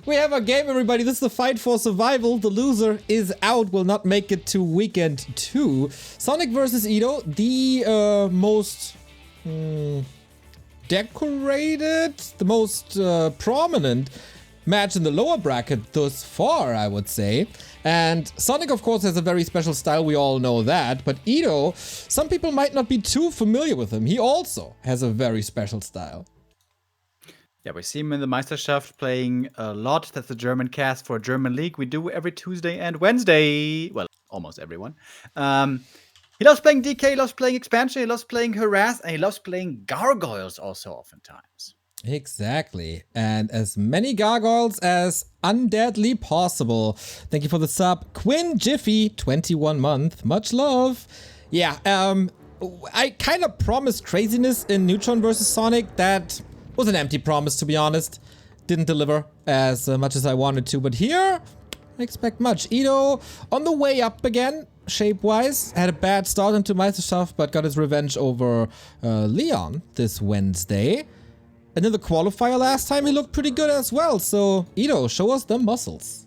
We have a game, everybody. This is the fight for survival. The loser is out, will not make it to weekend 2. Sonik versus Edo, the most decorated, the most prominent match in the lower bracket thus far, I would say. And Sonik, of course, has a very special style. We all know that. But Edo, some people might not be too familiar with him. He also has a very special style. Yeah, we see him in the Meisterschaft playing a lot. That's the German cast for a German league. We do every Tuesday and Wednesday. Well, almost everyone. He loves playing DK, he loves playing Expansion, he loves playing Harass, and he loves playing Gargoyles also oftentimes. Exactly. And as many gargoyles as undeadly possible. Thank you for the sub. Quinn Jiffy, 21 month. Much love. Yeah, I kind of promised craziness in Neutron versus Sonik. That was an empty promise, to be honest. Didn't deliver as much as I wanted to. But here, I expect much. Edo on the way up again, shape-wise. Had a bad start into Meisterschaft, but got his revenge over Leon this Wednesday. And in the qualifier last time, he looked pretty good as well. So, Edo, show us the muscles.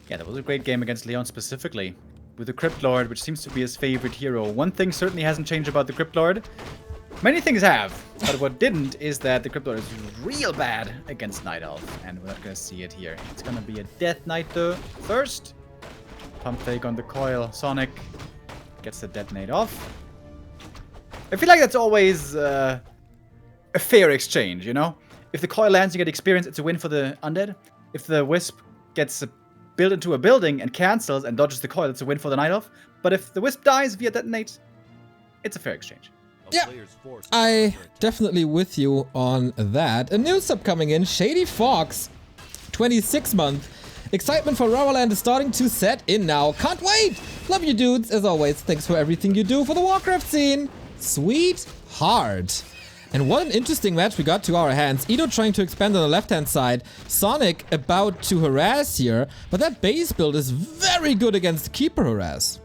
Yeah, that was a great game against Leon specifically. With the Crypt Lord, which seems to be his favorite hero. One thing certainly hasn't changed about the Crypt Lord. Many things have, but what didn't is that the Crypt Lord is real bad against Night Elf. And we're not going to see it here. It's going to be a Death Knight though. First, pump fake on the coil. Sonik gets the detonate off. I feel like that's always a fair exchange, you know? If the coil lands, you get experience, it's a win for the undead. If the wisp gets built into a building and cancels and dodges the coil, it's a win for the Night Elf. But if the wisp dies via detonate, it's a fair exchange. Yeah, I definitely with you on that. A new sub coming in, Shady Fox, 26 month. Excitement for Raraland is starting to set in now. Can't wait! Love you dudes, as always. Thanks for everything you do for the Warcraft scene. Sweet heart. And what an interesting match we got to our hands. Edo trying to expand on the left-hand side. Sonik about to harass here. But that base build is very good against Keeper harass.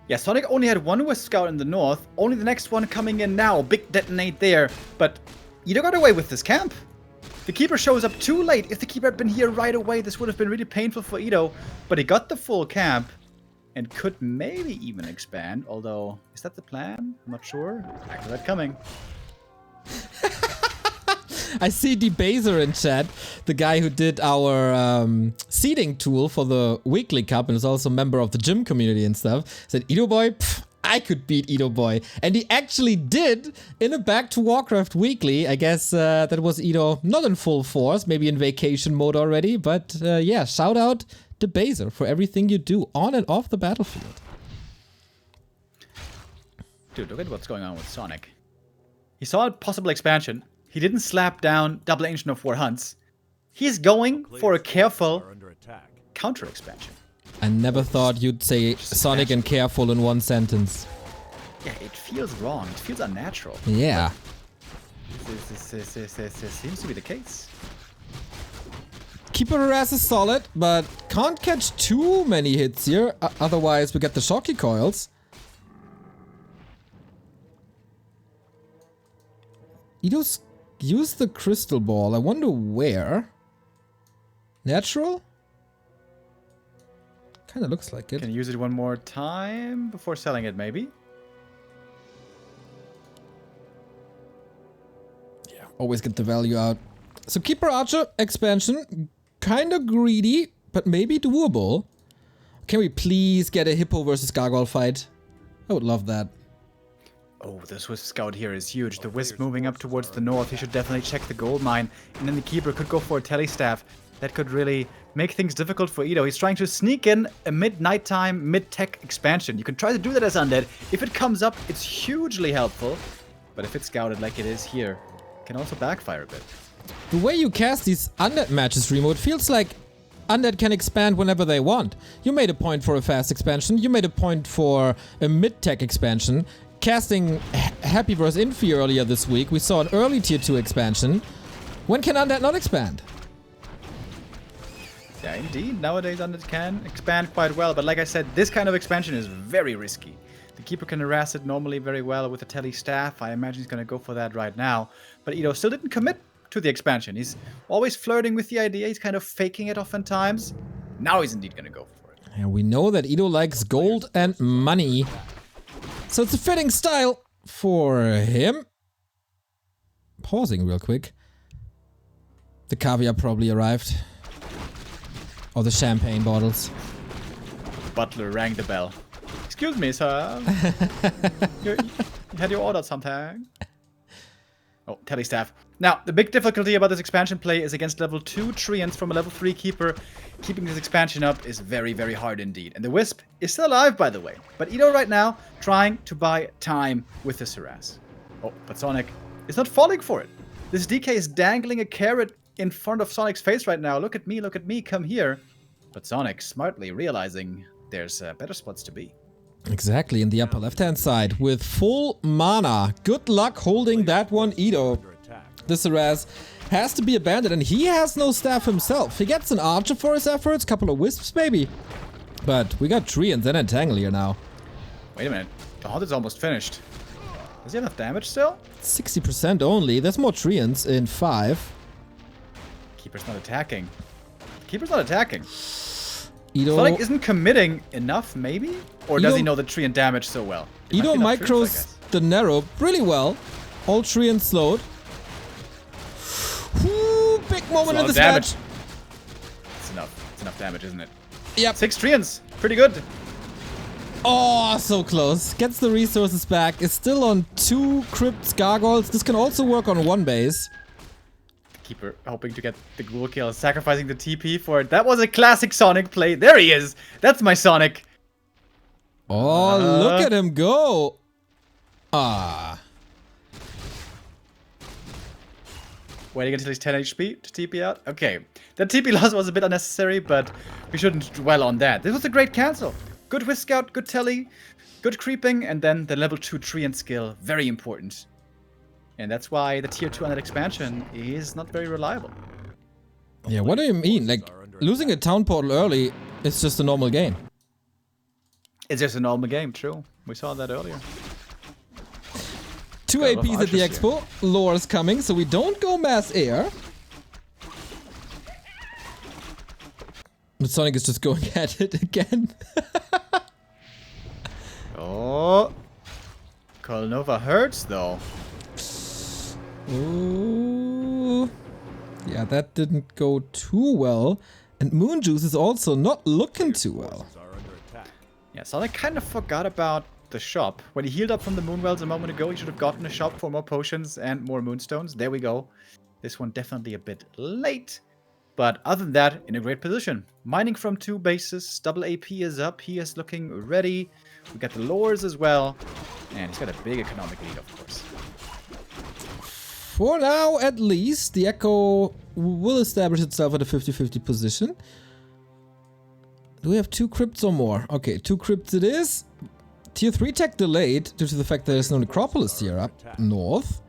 Yeah, Sonik only had one Wisp Scout in the north. Only the next one coming in now. Big detonate there. But Edo got away with this camp. The Keeper shows up too late. If the Keeper had been here right away, this would have been really painful for Edo. But he got the full camp. And could maybe even expand. Although, is that the plan? I'm not sure. Back to that coming. I see Debaser in chat, the guy who did our seeding tool for the Weekly Cup and is also a member of the gym community and stuff, said, Edo Boy, pff, I could beat Edo Boy. And he actually did in a Back to Warcraft Weekly. I guess that was Edo not in full force, maybe in vacation mode already. But yeah, shout out Debaser for everything you do on and off the battlefield. Dude, look at what's going on with Sonik. He saw a possible expansion. He didn't slap down Double Ancient of War Hunts. He's going for a careful counter expansion. I never thought you'd say Sonik and careful in one sentence. Yeah, it feels wrong. It feels unnatural. Yeah. This seems to be the case. Keeper harass is solid, but can't catch too many hits here. Otherwise, we get the shocky coils. Edo's use the crystal ball. I wonder where. Natural? Kind of looks like it. Can you use it one more time before selling it, maybe? Yeah, always get the value out. So Keeper Archer expansion. Kind of greedy, but maybe doable. Can we please get a Hippo versus Gargoyle fight? I would love that. Oh, this Wisp Scout here is huge. The Wisp moving up towards the north. He should definitely check the gold mine. And then the Keeper could go for a Telestaff. That could really make things difficult for Edo. He's trying to sneak in a mid-nighttime, mid-tech expansion. You can try to do that as Undead. If it comes up, it's hugely helpful. But if it's scouted like it is here, it can also backfire a bit. The way you cast these Undead matches, Remo, it feels like Undead can expand whenever they want. You made a point for a fast expansion. You made a point for a mid-tech expansion. Casting Happy vs. Infi earlier this week, we saw an early tier 2 expansion. When can Undead not expand? Yeah, indeed. Nowadays, Undead can expand quite well. But like I said, this kind of expansion is very risky. The Keeper can harass it normally very well with a Telestaff. I imagine he's going to go for that right now. But Edo still didn't commit to the expansion. He's always flirting with the idea. He's kind of faking it oftentimes. Now he's indeed going to go for it. And we know that Ido likes gold and money. So it's a fitting style for him. Pausing real quick. The caviar probably arrived. Or the champagne bottles. Butler rang the bell. Excuse me, sir. you had your order something. Oh, telestaff. Now, the big difficulty about this expansion play is against level 2 treants from a level 3 keeper. Keeping this expansion up is very, very hard indeed. And the Wisp is still alive, by the way. But Ido right now trying to buy time with this harass. Oh, but Sonic is not falling for it. This DK is dangling a carrot in front of Sonic's face right now. Look at me, come here. But Sonic smartly realizing there's better spots to be. Exactly, in the upper left-hand side with full mana. Good luck holding that one, Ido. This harass has to be abandoned, and he has no staff himself. He gets an archer for his efforts, couple of wisps maybe. But we got treants and entangle here now. Wait a minute, the hunt is almost finished. Does he have enough damage still? 60% only. There's more treants in 5. Keeper's not attacking. Keeper's not attacking. Ido, Sonic isn't committing enough, maybe? Or does he know the treant damage so well? Ido micros the narrow really well. All treants slowed. Whoo, big moment in this match. It's enough. It's enough damage, isn't it? Yep. 6 treants. Pretty good. Oh, so close. Gets the resources back. Is still on 2 crypts gargoyles. This can also work on 1 base. Keeper hoping to get the ghoul kill, sacrificing the TP for it. That was a classic Sonic play. There he is. That's my Sonic. Oh, look at him go. Ah. Waiting until he's 10 HP to TP out. Okay. That TP loss was a bit unnecessary, but we shouldn't dwell on that. This was a great cancel. Good whisk scout, good telly, good creeping, and then the level 2 treant skill. Very important. And that's why the tier 2 on that expansion is not very reliable. Yeah, what do you mean? Like, losing a town portal early is just a normal game. It's just a normal game, true. We saw that earlier. 2 APs at the expo. Lore's coming, so we don't go mass air. But Sonic is just going at it again. Oh. Kolnova hurts, though. Ooh. Yeah, that didn't go too well. And Moon Juice is also not looking too well. Yeah, Sonic kind of forgot about the shop. When he healed up from the Moonwells a moment ago, he should have gotten a shop for more potions and more Moonstones. There we go. This one definitely a bit late. But other than that, in a great position. Mining from 2 bases, double AP is up, he is looking ready. We got the lures as well. And he's got a big economic lead, of course. For now, at least, the Echo will establish itself at a 50-50 position. Do we have 2 crypts or more? Okay, 2 crypts it is. Tier 3 tech delayed due to the fact that there's no necropolis here up north.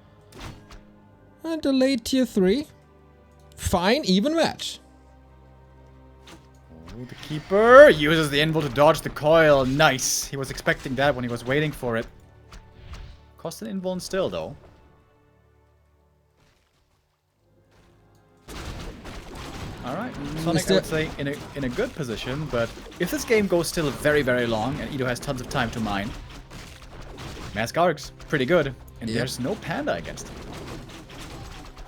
And delayed tier 3. Fine, even match. Oh, the keeper uses the invul to dodge the coil. Nice. He was expecting that when he was waiting for it. Cost an invul still, though. Alright, Sonic, I would say, in a good position, but if this game goes still very, very long, and Ido has tons of time to mine, Mass Garg's pretty good, and there's no Panda against him.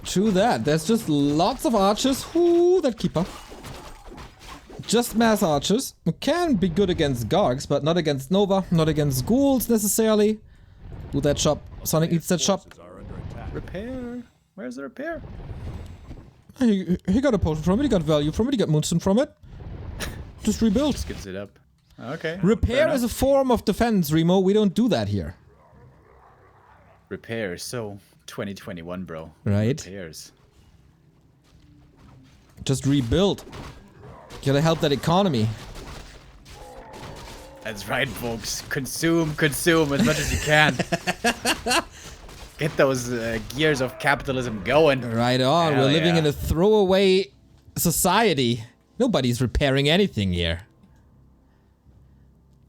True that. There's just lots of archers. Whoo, that keeper. Just mass archers. Who can be good against Gargs, but not against Nova, not against ghouls necessarily. Ooh, that shop. Sonic needs that shop. Repair. Where's the repair? He got a potion from it, he got value from it, he got Moonstone from it. Just rebuild. Just gives it up. Okay. Repair is a form of defense, Remo. We don't do that here. Repair is so 2021, bro. Right? Repairs. Just rebuild. Gotta help that economy. That's right, folks. Consume as much as you can. Get those gears of capitalism going. Right on. Hell We're living in a throwaway society. Nobody's repairing anything here.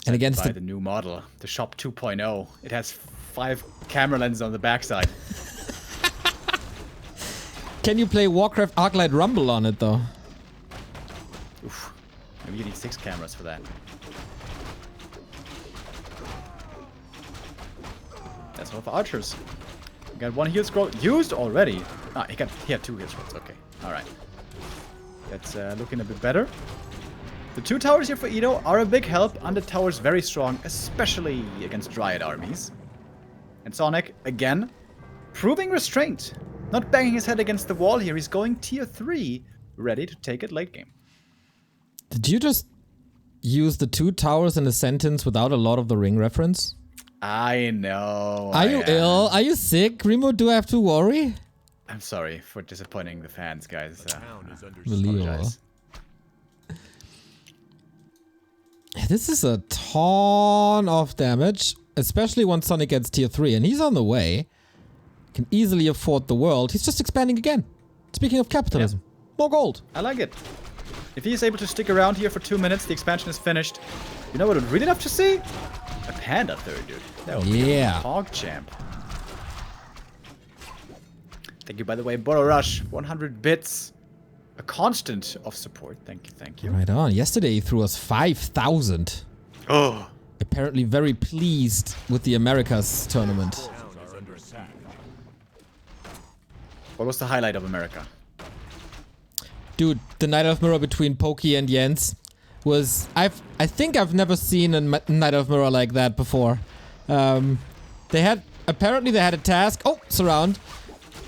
And against the new model, the Shop 2.0. It has 5 camera lenses on the backside. Can you play Warcraft Arclight Rumble on it, though? Oof. Maybe you need 6 cameras for that. That's all for archers. We got 1 heal scroll used already. Ah, he had 2 heal scrolls. Okay. Alright. That's looking a bit better. The 2 towers here for Edo are a big help. Under towers very strong, especially against Dryad armies. And Sonik, again, proving restraint. Not banging his head against the wall here. He's going tier 3, ready to take it late game. Did you just use the 2 towers in a sentence without a Lord of the Ring reference? I know. Are you ill? Are you sick? Remo, do I have to worry? I'm sorry for disappointing the fans, guys. Apologize. This is a ton of damage, especially once Sonik gets tier 3, and he's on the way. Can easily afford the world. He's just expanding again. Speaking of capitalism, more gold. I like it. If he is able to stick around here for 2 minutes, the expansion is finished. You know what I'd really love to see? A panda third, dude. That would be a hog champ. Thank you, by the way, Boro Rush. 100 bits. A constant of support. Thank you, thank you. Right on. Yesterday he threw us 5,000. Oh. Apparently very pleased with the Americas tournament. What was the highlight of America? Dude, the Night of Mirror between Pokey and Jens was... I think I've never seen a Night of Mirror like that before. Apparently they had a task... Oh, surround.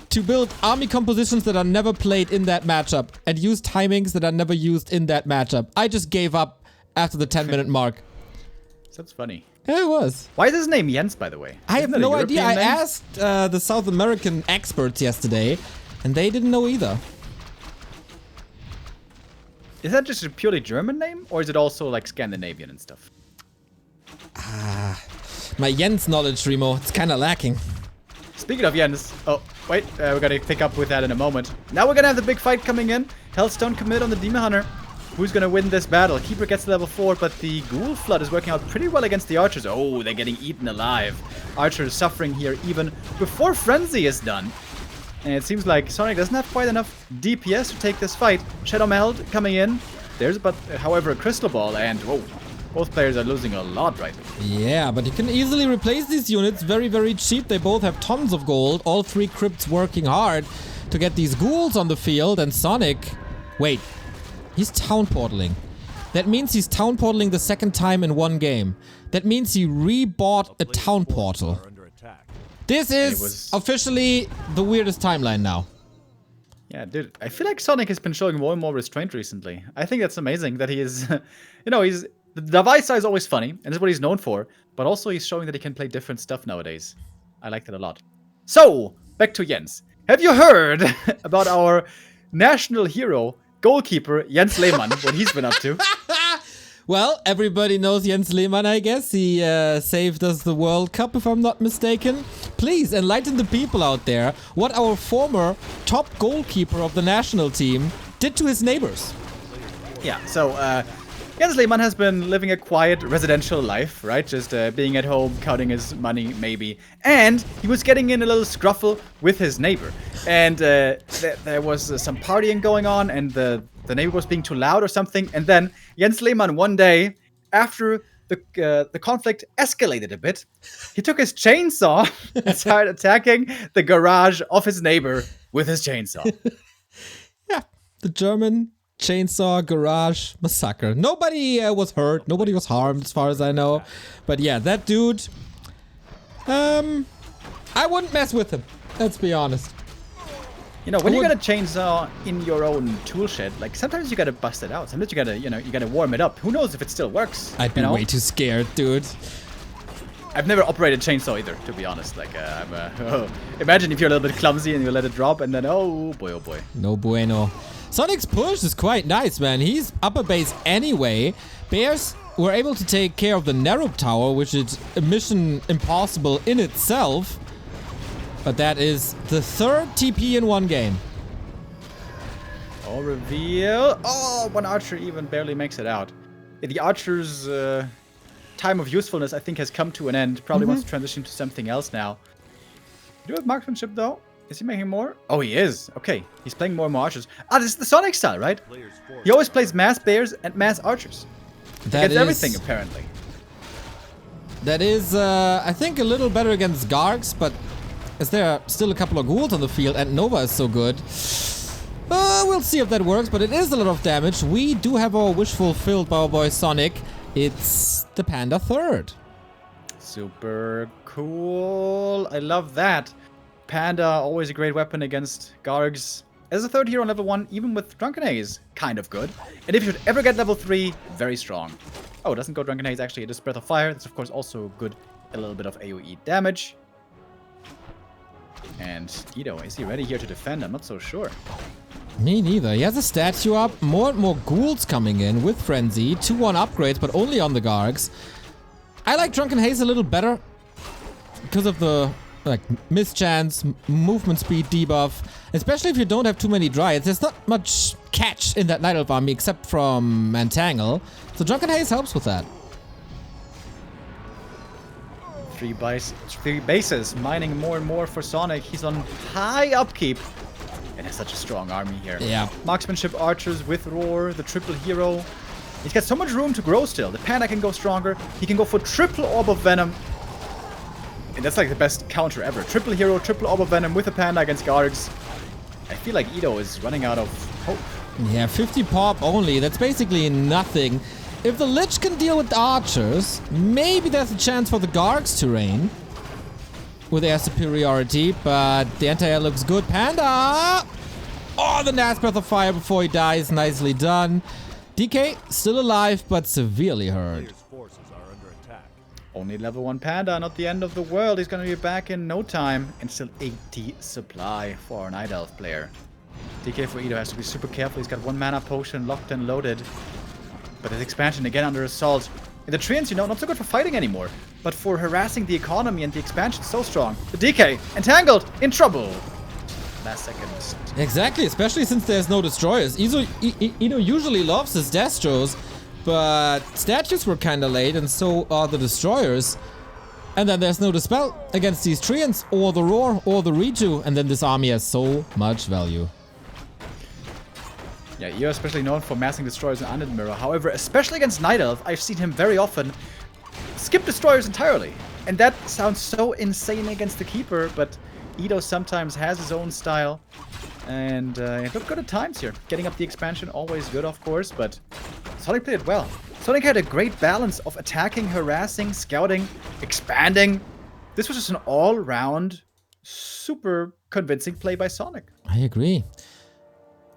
To build army compositions that are never played in that matchup. And use timings that are never used in that matchup. I just gave up after the 10-minute mark. That's funny. Yeah, it was. Why is his name Jens, by the way? I have no idea. I name? asked the South American experts yesterday, and they didn't know either. Is that just a purely German name, or is it also like Scandinavian and stuff? My Jens knowledge, Remo, it's kind of lacking. Speaking of Jens, oh, wait, we're gonna pick up with that in a moment. Now we're gonna have the big fight coming in. Hellstone commit on the Demon Hunter. Who's gonna win this battle? Keeper gets to level 4, but the Ghoul Flood is working out pretty well against the Archers. Oh, they're getting eaten alive. Archers suffering here even before Frenzy is done. And it seems like Sonik doesn't have quite enough DPS to take this fight. Shadow Meld coming in. There's but, however, a Crystal Ball, and whoa, both players are losing a lot right now. Yeah, but you can easily replace these units very, very cheap. They both have tons of gold. All 3 crypts working hard to get these ghouls on the field. And Sonik... Wait. He's town portaling. That means he's town portaling the 2nd time in 1 game. That means he rebought a town portal. This is officially the weirdest timeline now. Yeah, dude, I feel like Sonik has been showing more and more restraint recently. I think that's amazing that he is, you know, the device size is always funny, and this is what he's known for, but also he's showing that he can play different stuff nowadays. I like that a lot. So, back to Jens. Have you heard about our national hero, goalkeeper Jens Lehmann, what he's been up to? Well, everybody knows Jens Lehmann, I guess. He saved us the World Cup, if I'm not mistaken. Please enlighten the people out there what our former top goalkeeper of the national team did to his neighbors. Yeah, so Jens Lehmann has been living a quiet residential life, right? Just being at home, counting his money, maybe. And he was getting in a little scruffle with his neighbor. And there was some partying going on, and the neighbor was being too loud or something. And then Jens Lehmann, one day, after the conflict escalated a bit, he took his chainsaw and started attacking the garage of his neighbor with his chainsaw. Yeah, the German chainsaw garage massacre. Nobody was hurt. Nobody was harmed, as far as I know. But yeah, that dude... I wouldn't mess with him. Let's be honest. You know, when you got a chainsaw in your own tool shed, like, sometimes you gotta bust it out. Sometimes you gotta, you gotta warm it up. Who knows if it still works? I'd be way too scared, dude. I've never operated chainsaw either, to be honest. Like, imagine if you're a little bit clumsy and you let it drop, and then, oh boy. No bueno. Sonic's push is quite nice, man. He's upper base anyway. Bears were able to take care of the Nerup Tower, which is a mission impossible in itself. But that is the 3rd TP in 1 game. Oh, reveal. Oh, 1 archer even barely makes it out. The archer's time of usefulness, I think, has come to an end. Probably wants to transition to something else now. Do you have marksmanship, though? Is he making more? Oh, he is. Okay, he's playing more archers. Ah, this is the Sonic style, right? He always plays mass bears and mass archers. That Against everything, apparently. That is, I think, a little better against Gargs, but as there are still a couple of ghouls on the field and Nova is so good, we'll see if that works, but it is a lot of damage. We do have our wish fulfilled by our boy Sonic. It's the Panda 3rd. Super cool. I love that. Panda, always a great weapon against Gargs. As a 3rd hero on level 1, even with Drunken Haze, kind of good. And if you should ever get level 3, very strong. Oh, it doesn't go Drunken Haze, actually. It is Breath of Fire. That's, of course, also good. A little bit of AoE damage. And Ito, is he ready here to defend? I'm not so sure. Me neither. He has a statue up. More and more ghouls coming in with Frenzy. 2-1 upgrades, but only on the Gargs. I like Drunken Haze a little better because of the mischance, movement speed debuff. Especially if you don't have too many Dryads. There's not much catch in that Night Elf army except from Mantangle. So Drunken Haze helps with that. 3 bases, mining more and more for Sonic. He's on high upkeep. And has such a strong army here. Yeah. Marksmanship archers with Roar, the triple hero. He's got so much room to grow still. The Panda can go stronger. He can go for triple Orb of Venom. And that's like the best counter ever. Triple hero, triple Orb of Venom with the Panda against Gargs. I feel like Ito is running out of hope. Yeah, 50 pop only. That's basically nothing. If the Lich can deal with the archers, maybe there's a chance for the Gargs to reign with their superiority, but the anti-air looks good. Panda! Oh, the last Breath of Fire before he dies. Nicely done. DK still alive, but severely hurt. Only level 1 Panda, not the end of the world. He's gonna be back in no time. And still 80 supply for our Night Elf player. DK for Ito has to be super careful. He's got 1 mana potion locked and loaded. But his expansion again under assault. And the Treants, you know, not so good for fighting anymore. But for harassing the economy, and the expansion so strong. The DK, entangled, in trouble. Last second. Exactly, especially since there's no destroyers. Ito usually loves his Destros, but statues were kinda late, and so are the destroyers. And then there's no dispel against these Treants, or the Roar, or the Reju, and then this army has so much value. Yeah, you're especially known for massing destroyers in Undead Mirror. However, especially against Night Elf, I've seen him very often skip destroyers entirely. And that sounds so insane against the Keeper, but Ito sometimes has his own style. And look good at times here. Getting up the expansion, always good, of course, but Sonic played it well. Sonic had a great balance of attacking, harassing, scouting, expanding. This was just an all-round, super convincing play by Sonic. I agree.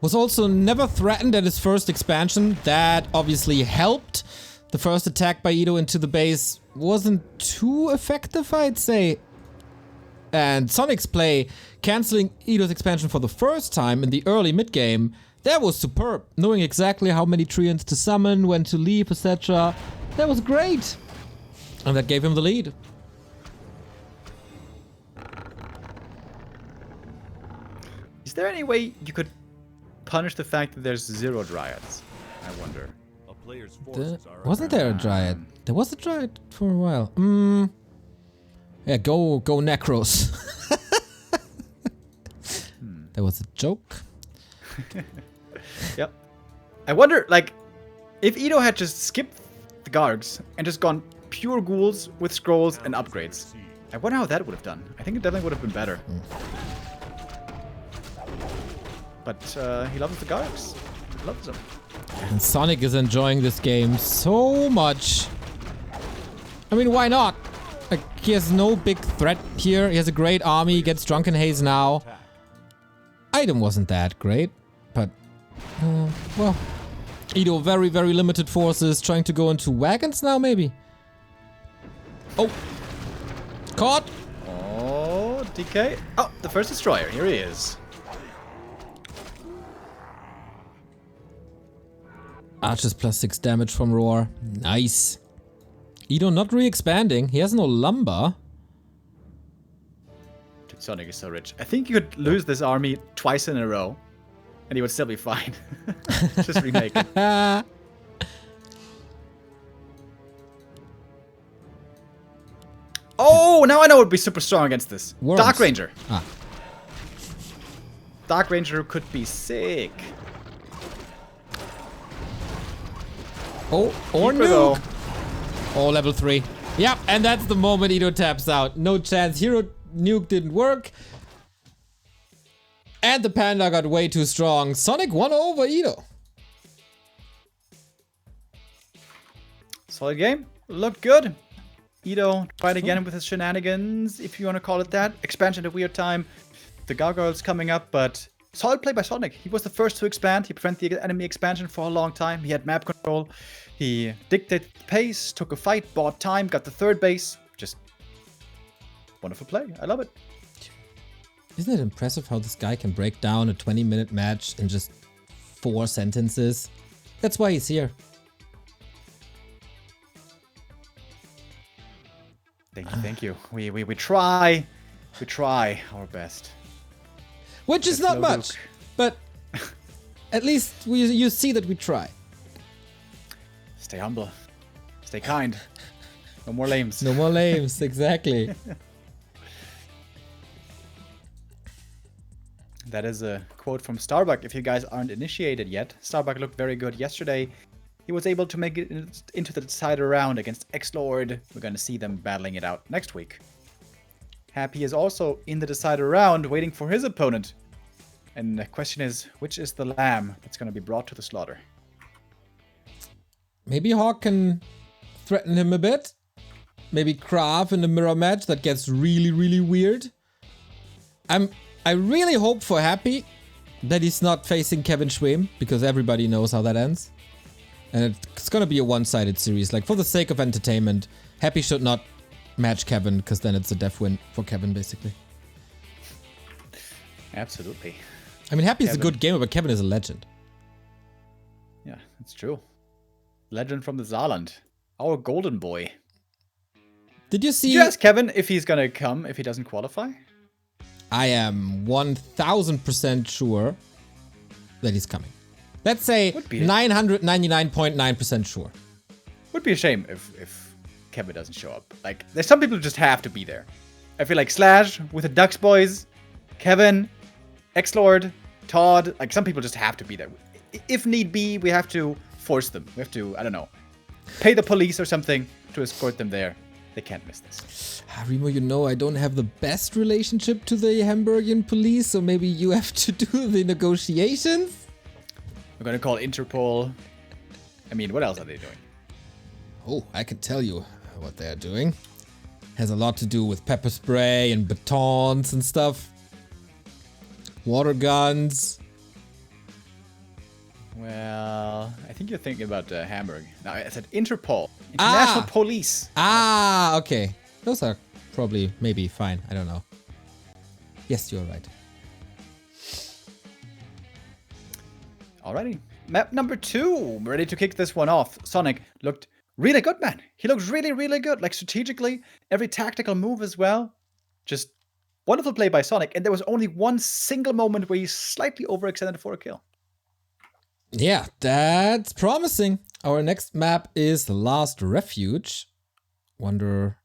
Was also never threatened at his first expansion. That obviously helped. The first attack by Ito into the base wasn't too effective, I'd say. And Sonic's play, cancelling Ito's expansion for the first time in the early mid-game, that was superb. Knowing exactly how many Treants to summon, when to leave, etc. That was great. And that gave him the lead. Is there any way you could punish the fact that there's 0 Dryads? I wonder. Wasn't there a Dryad? There was a Dryad for a while. Yeah, go Necros. That was a joke. Yep. I wonder, like, if Ito had just skipped the Gargs and just gone pure ghouls with scrolls and upgrades. I wonder how that would have done. I think it definitely would have been better. But he loves the Gargs. He loves them. And Sonic is enjoying this game so much. I mean, why not? Like, he has no big threat here. He has a great army. He gets Drunken Haze now. Item wasn't that great, but well, Ito very, very limited forces, trying to go into wagons now, maybe. Oh, caught. Oh, DK. Oh, the first destroyer. Here he is. Archers +6 damage from Roar. Nice. Ito not re-expanding. He has no lumber. Dude, Sonic is so rich. I think you could lose this army twice in a row, and he would still be fine. Just remake it. Oh, now I know it would be super strong against this. Worms. Dark Ranger. Ah. Dark Ranger could be sick. Oh, or Keeper, though. nuke. Oh, level 3. Yep, and that's the moment Ito taps out. No chance. Hero nuke didn't work. And the panda got way too strong. Sonic won over Ito. Solid game. Looked good. Ito tried again with his shenanigans, if you want to call it that. Expansion at a weird time. The gargoyles coming up, but solid play by Sonic. He was the first to expand. He prevented the enemy expansion for a long time. He had map control. He dictated the pace, took a fight, bought time, got the third base. Just wonderful play. I love it. Isn't it impressive how this guy can break down a 20-minute match in just 4 sentences? That's why he's here. Thank you. We try our best. Which is not much, but at least you see that we try. Stay humble. Stay kind. No more lames. No more lames, exactly. That is a quote from Starbuck. If you guys aren't initiated yet, Starbuck looked very good yesterday. He was able to make it into the decider round against X-Lord. We're going to see them battling it out next week. Happy is also in the decider round, waiting for his opponent. And the question is, which is the lamb that's going to be brought to the slaughter? Maybe Hawk can threaten him a bit. Maybe Krav in the mirror match that gets really, really weird. I really hope for Happy that he's not facing Kevin Schwem, because everybody knows how that ends. And it's gonna be a one-sided series. Like, for the sake of entertainment, Happy should not match Kevin, because then it's a death win for Kevin, basically. Absolutely. I mean, Happy's a good gamer, but Kevin is a legend. Yeah, that's true. Legend from the Saarland. Our golden boy. Did you see... Did you ask Kevin if he's gonna come if he doesn't qualify? I am 1000% sure that he's coming. Let's say 999.9% sure. Would be a shame if Kevin doesn't show up. Like, there's some people who just have to be there. I feel like Slash with the Ducks boys, Kevin, X-Lord, Todd, like some people just have to be there. If need be, we have to force them. We have to, I don't know, pay the police or something to escort them there. They can't miss this. Remo, you know I don't have the best relationship to the Hamburgian police, so maybe you have to do the negotiations? We're gonna call Interpol. I mean, what else are they doing? Oh, I can tell you what they're doing. Has a lot to do with pepper spray and batons and stuff. Water guns. Well, I think you're thinking about Hamburg. No, I said Interpol. International Police. Ah, okay. Those are probably, maybe fine. I don't know. Yes, you're right. Alrighty. Map number 2. Ready to kick this one off. Sonic looked really good, man. He looked really, really good. Like, strategically, every tactical move as well. Just wonderful play by Sonic. And there was only one single moment where he slightly overextended for a kill. Yeah, that's promising. Our next map is Last Refuge. Wonder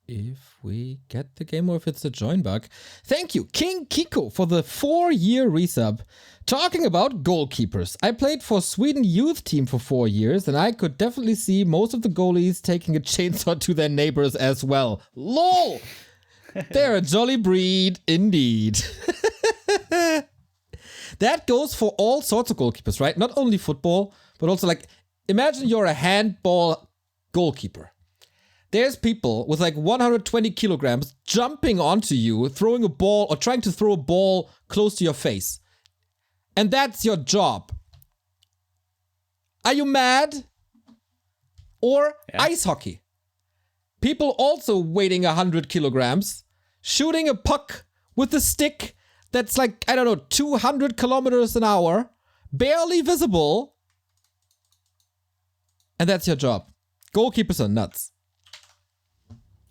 if we get the game or if it's a join bug. Thank you, King Kiko, for the 4-year resub. Talking about goalkeepers. I played for Sweden youth team for 4 years, and I could definitely see most of the goalies taking a chainsaw to their neighbors as well. LOL! They're a jolly breed indeed. That goes for all sorts of goalkeepers, right? Not only football, but also, like, imagine you're a handball goalkeeper. There's people with like 120 kilograms jumping onto you, throwing a ball or trying to throw a ball close to your face. And that's your job. Are you mad? Or ice hockey. People also weighing 100 kilograms, shooting a puck with a stick that's like, I don't know, 200 kilometers an hour, barely visible. And that's your job. Goalkeepers are nuts.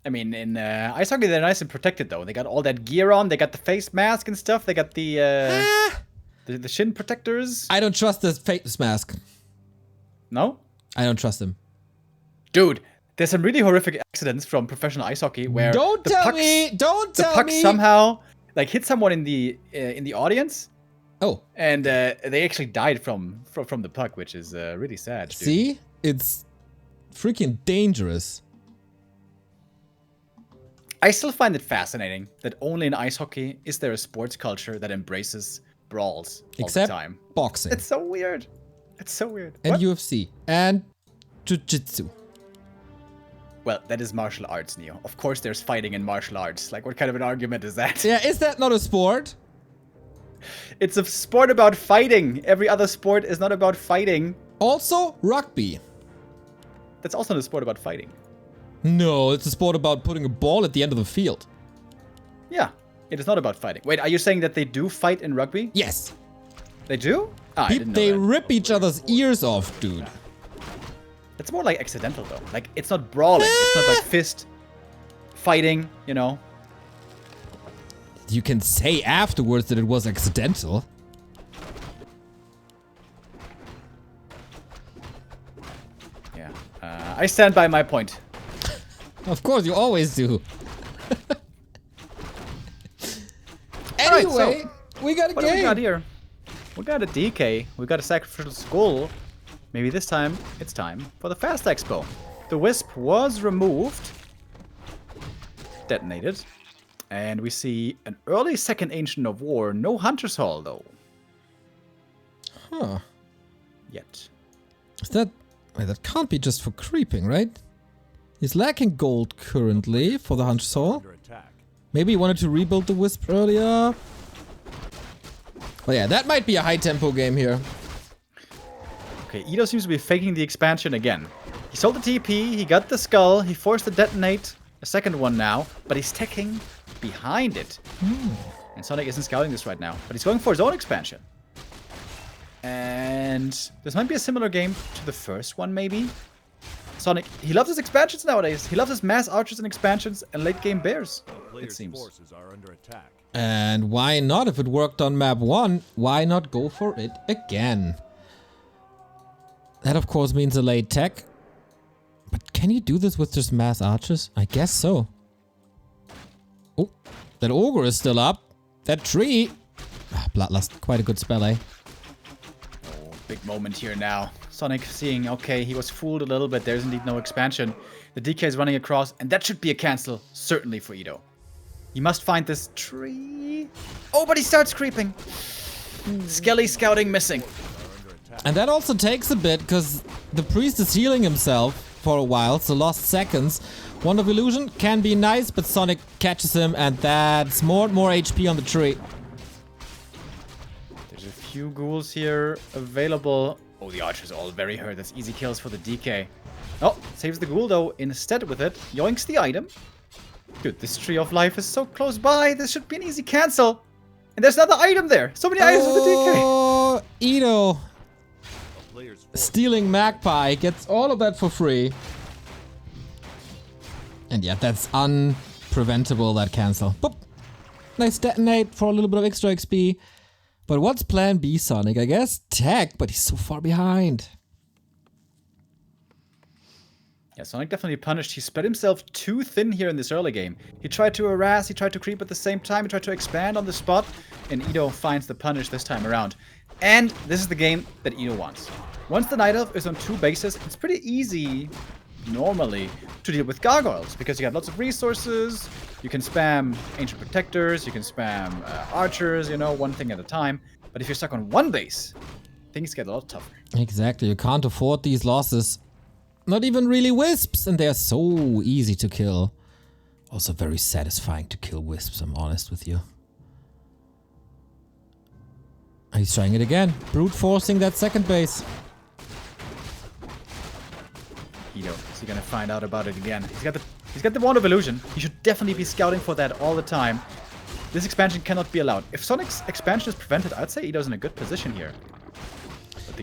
I mean, in ice hockey, they're nice and protected, though. They got all that gear on. They got the face mask and stuff. They got the shin protectors. I don't trust this face mask. No? I don't trust him. Dude, there's some really horrific accidents from professional ice hockey where Don't tell me! the puck somehow like hit someone in the audience, Oh. And they actually died from the puck, which is really sad. Dude. See? It's freaking dangerous. I still find it fascinating that only in ice hockey is there a sports culture that embraces brawls all the time. Boxing. It's so weird. It's so weird. And What? UFC. And Jiu-Jitsu. Well, that is martial arts, Neo. Of course there's fighting in martial arts. Like, what kind of an argument is that? Yeah, is that not a sport? It's a sport about fighting. Every other sport is not about fighting. Also, rugby. That's also not a sport about fighting. No, it's a sport about putting a ball at the end of the field. Yeah, it is not about fighting. Wait, are you saying that they do fight in rugby? Yes. They do? Ah, I didn't know They that. rip each other's ears off, dude. It's more like accidental, though. Like, it's not brawling. It's not like fist fighting, you know? You can say afterwards that it was accidental. Yeah. I stand by my point. Of course, you always do. Alright, Anyway, so, we got a What do we game. got here? We got a DK. We got a sacrificial skull. Maybe this time it's time for the Fast Expo. The Wisp was removed. Detonated. And we see an early second Ancient of War. No Hunter's Hall, though. Huh. Yet. Is that... Wait, that can't be just for creeping, right? He's lacking gold currently for the Hunter's Hall. Maybe he wanted to rebuild the Wisp earlier. Well, yeah, that might be a high-tempo game here. Okay, Ido seems to be faking the expansion again. He sold the TP, he got the skull, he forced to detonate a second one now, but he's teching behind it. And Sonic isn't scouting this right now, but he's going for his own expansion. And this might be a similar game to the first one, maybe. Sonic, he loves his expansions nowadays. He loves his mass archers and expansions and late game bears, it seems. And why not? If it worked on map 1, why not go for it again? That, of course, means a late tech. But can you do this with just mass archers? I guess so. Oh, that ogre is still up. That tree. Bloodlust, quite a good spell, eh? Oh, big moment here now. Sonic seeing, okay, he was fooled a little bit. There's indeed no expansion. The DK is running across, and that should be a cancel, certainly for Ido. He must find this tree. Oh, but he starts creeping. Skelly scouting missing. And that also takes a bit, because the priest is healing himself for a while, so lost seconds. Wand of Illusion can be nice, but Sonic catches him, and that's more and more HP on the tree. There's a few ghouls here available. Oh, the archers are all very hurt. That's easy kills for the DK. Oh, saves the ghoul, though, instead with it. Yoinks the item. Dude, this Tree of Life is so close by. This should be an easy cancel. And there's another item there. So many items for the DK. Oh, Ido. Stealing Magpie gets all of that for free. And yeah, that's unpreventable, that cancel. Boop. Nice detonate for a little bit of extra XP. But what's plan B, Sonic? I guess tech, but he's so far behind. Yeah, Sonic definitely punished. He spread himself too thin here in this early game. He tried to harass, he tried to creep at the same time, he tried to expand on the spot, and Ido finds the punish this time around. And this is the game that Ido wants. Once the Night Elf is on 2 bases, it's pretty easy, normally, to deal with gargoyles, because you got lots of resources, you can spam Ancient Protectors, you can spam archers, you know, one thing at a time. But if you're stuck on 1 base, things get a lot tougher. Exactly, you can't afford these losses. Not even really wisps, and they're so easy to kill. Also very satisfying to kill wisps, I'm honest with you. He's trying it again. Brute forcing that second base. Ido, is he gonna find out about it again? He's got the Wand of Illusion. He should definitely be scouting for that all the time. This expansion cannot be allowed. If Sonic's expansion is prevented, I'd say Ido's in a good position here.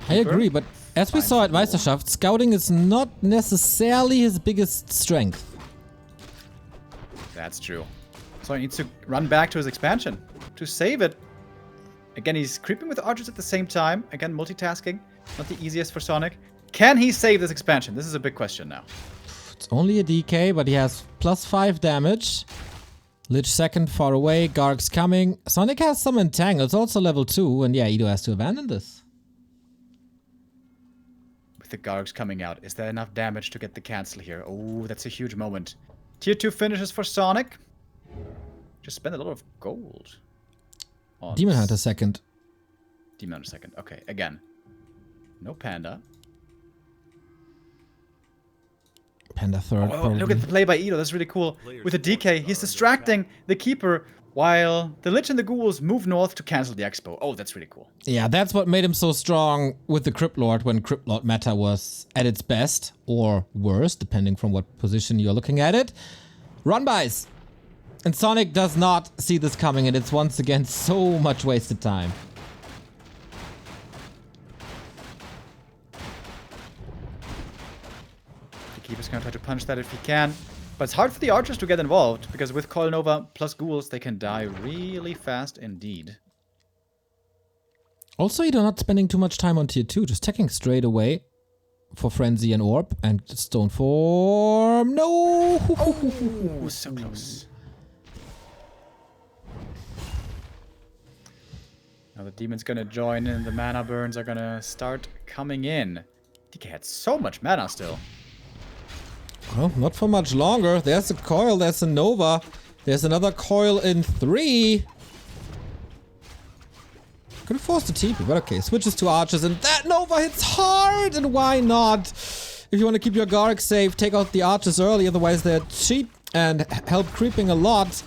I agree, but as we saw at Meisterschaft, scouting is not necessarily his biggest strength. That's true. So he needs to run back to his expansion to save it. Again, he's creeping with archers at the same time. Again, multitasking. Not the easiest for Sonic. Can he save this expansion? This is a big question now. It's only a DK, but he has +5 damage. Lich second, far away. Garg's coming. Sonik has some entangle. It's also level 2. And yeah, Edo has to abandon this. With the Gargs coming out, is there enough damage to get the cancel here? Oh, that's a huge moment. Tier 2 finishes for Sonik. Just spend a lot of gold. Demon Hunter second. Demon Hunter second. Okay, again. No Panda. Panda third. Oh, look at the play by Edo. That's really cool. With the DK, he's distracting the Keeper while the Lich and the Ghouls move north to cancel the Expo. Oh, that's really cool. Yeah, that's what made him so strong with the Crypt Lord when Crypt Lord meta was at its best or worst, depending from what position you're looking at it. Run-bys. And Sonik does not see this coming, and it's once again so much wasted time. Keeper's gonna try to punch that if he can. But it's hard for the archers to get involved, because with Coil Nova plus ghouls, they can die really fast indeed. Also, you're not spending too much time on tier 2, just taking straight away for Frenzy and Orb and Stone Form. No! Oh, so close. Now the demon's gonna join in, the mana burns are gonna start coming in. DK had so much mana still. Well, not for much longer. There's a coil, there's a Nova. There's another coil in 3. Could have forced a TP, but okay. Switches to archers, and that Nova hits hard! And why not? If you want to keep your Garg safe, take out the archers early, otherwise they're cheap and help creeping a lot.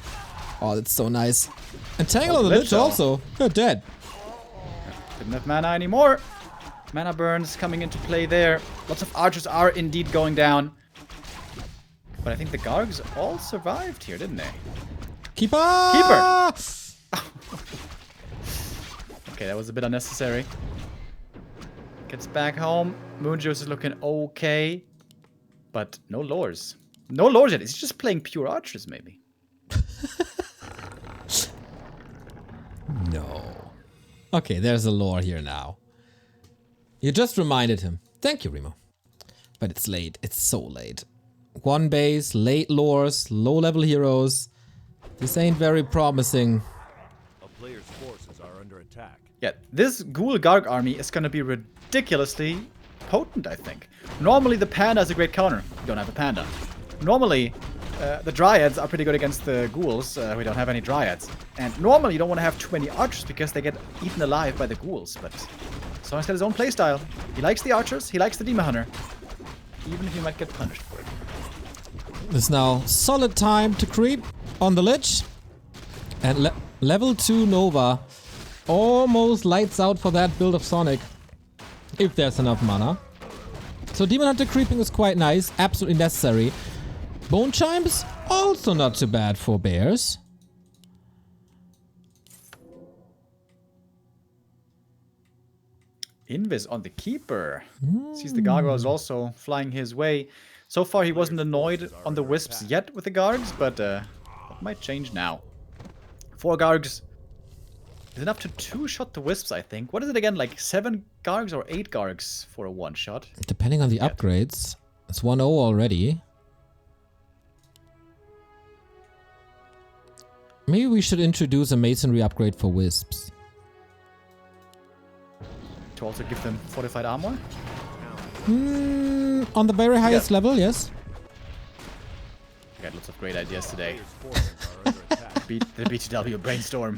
Oh, that's so nice. And Tangle on the Lich also. You're dead. Didn't have mana anymore. Mana burns coming into play there. Lots of archers are indeed going down. But I think the Gargs all survived here, didn't they? Keeper! Keeper! Okay, that was a bit unnecessary. Gets back home. Moonjuice is looking okay. But no lores. No lores yet. He's just playing pure archers, maybe. No. Okay, there's a lore here now. You just reminded him. Thank you, Remo. But it's late. It's so late. One base, late lores, low-level heroes. This ain't very promising. A player's forces are under attack. Yeah, this Ghoul Garg army is going to be ridiculously potent, I think. Normally, the Panda is a great counter. We don't have a Panda. Normally, the Dryads are pretty good against the Ghouls. We don't have any Dryads. And normally, you don't want to have too many Archers because they get eaten alive by the Ghouls. But Sonic's got his own playstyle. He likes the Archers. He likes the Demon Hunter. Even if he might get punished for it. There's now solid time to creep on the Lich. And level 2 Nova almost lights out for that build of Sonic. If there's enough mana. So Demon Hunter creeping is quite nice. Absolutely necessary. Bone Chimes, also not too bad for bears. Invis on the Keeper. Sees the Gargoyles also flying his way. So far, he wasn't annoyed on the Wisps yet with the Gargs, but that might change now. 4 Gargs is enough to 2-shot the Wisps, I think. What is it again, like 7 Gargs or 8 Gargs for a 1-shot? Depending on the upgrades. It's 1-0 already. Maybe we should introduce a Masonry upgrade for Wisps. To also give them fortified armor? On the very highest level, yes. I got lots of great ideas today. Beat the BTW brainstorm.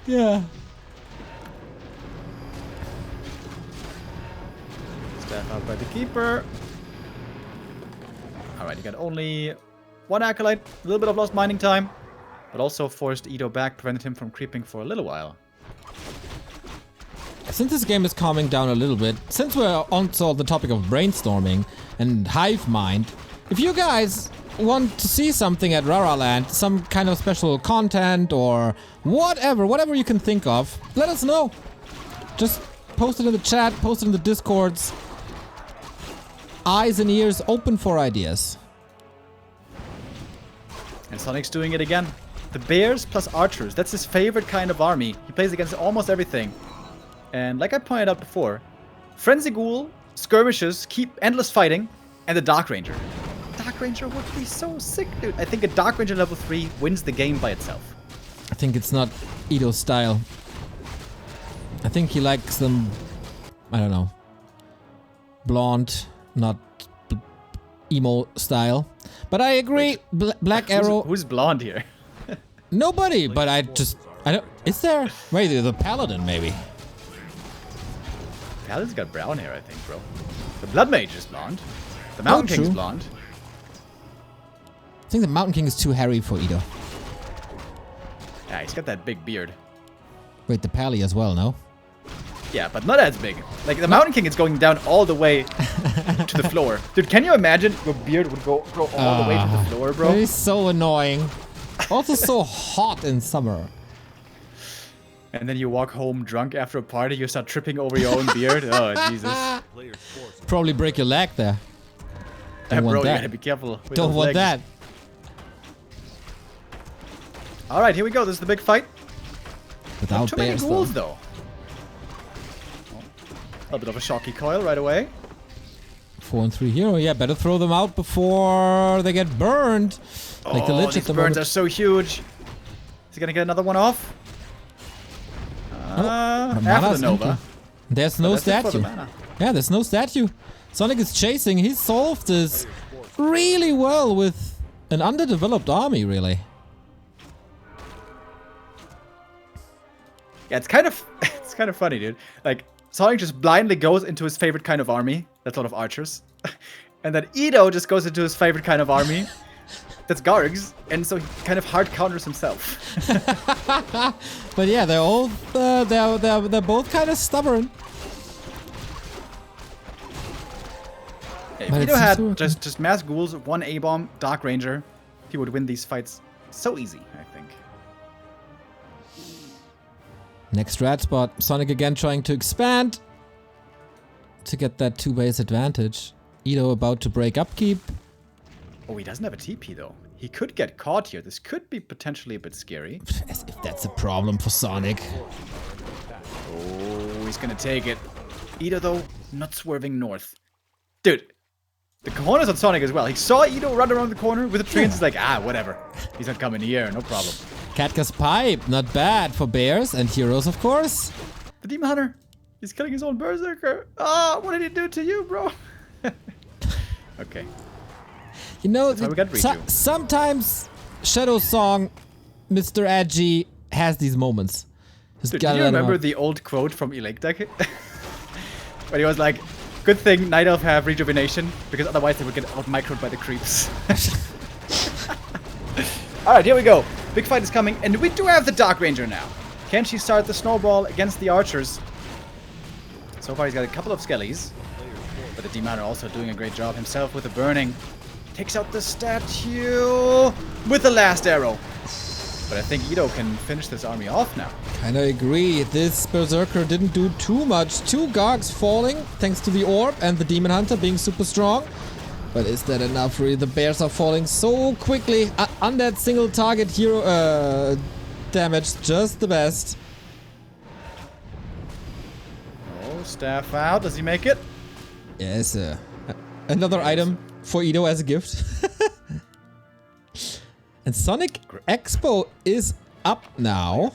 Yeah. Staff out by the Keeper. Alright, you got only 1 Acolyte. A little bit of lost mining time. But also forced Edo back, prevented him from creeping for a little while. Since this game is calming down a little bit, since we're also on the topic of brainstorming and hive mind, if you guys want to see something at Raraland, some kind of special content or whatever you can think of, let us know. Just post it in the chat, post it in the Discords. Eyes and ears open for ideas. And Sonic's doing it again. The Bears plus Archers, that's his favorite kind of army. He plays against almost everything. And like I pointed out before, Frenzy Ghoul, Skirmishes, keep endless fighting, and the Dark Ranger. Dark Dark Ranger would be so sick, dude. I think a Dark Ranger level 3 wins the game by itself. I think it's not Ito's style. I think he likes them, I don't know, blonde, not emo style. But I agree, Black Arrow... Who's blonde here? Nobody, but I don't... Is there? Wait, the Paladin, maybe. Paladin's got brown hair, I think, bro. The Blood Mage is blonde. The Mountain King is true. blonde. I think the Mountain King is too hairy for Ito. Yeah, he's got that big beard. Wait, the Pally as well, no? Yeah, but not as big. Like, the Mountain King is going down all the way to the floor. Dude, can you imagine your beard would go all the way to the floor, bro? That is so annoying. Also so hot in summer. And then you walk home drunk after a party, you start tripping over your own beard. Oh, Jesus. Probably break your leg there. Don't Bro, want you that. gotta be careful with Don't those want legs. that. Alright, here we go. This is the big fight. Without Not too many bears, ghouls, though. though. A little bit of a shocky coil right away. 4 and 3 hero. Yeah, better throw them out before they get burned. Like the Lich at these the burns moment. are so huge. Is he gonna get another one off? The After mana's the Nova. empty. There's no That's it for the statue. mana. Yeah, there's no statue. Sonic is chasing. He solved this really well with an underdeveloped army, really. Yeah, it's kind of funny, dude. Like, Sonic just blindly goes into his favorite kind of army. That's a lot of archers. And then Ito just goes into his favorite kind of army. That's Gargs. And so he kind of hard counters himself. But yeah, they're all they're both kind of stubborn. If But Ito it had seems to work. just mass ghouls, 1 A-bomb, Dark Ranger, he would win these fights so easy, I think. Next rat spot. Sonic again trying to expand to get that 2-base advantage. Ito about to break upkeep. Oh, he doesn't have a TP, though. He could get caught here. This could be potentially a bit scary. As if that's a problem for Sonic. Oh, he's gonna take it. Ito, though, not swerving north. Dude, the cojones on Sonic as well. He saw Ito run around the corner with the tree and he's like, whatever. He's not coming here, no problem. Katka's Pipe, not bad for bears and heroes, of course. The Demon Hunter, he's killing his own Berserker. What did he do to you, bro? Okay. You know, why we got Riju. sometimes Shadow Song, Mr. Edgy, has these moments. Just Dude, do gotta you let him remember out. the old quote from Electek? When he was like, good thing Night Elf have rejuvenation, because otherwise they would get out-microed by the creeps. Alright, here we go. Big fight is coming, and we do have the Dark Ranger now. Can she start the snowball against the archers? So far he's got a couple of skellies, but the Demon Hunter also doing a great job himself with the burning. Takes out the statue with the last arrow. But I think Ito can finish this army off now. Kinda agree. This Berserker didn't do too much. 2 Gargs falling thanks to the Orb and the Demon Hunter being super strong. But is that enough? Really, the bears are falling so quickly. On that single target hero damage, just the best. Oh, staff out. Does he make it? Yes, another item for Ito as a gift. And Sonic Expo is up now.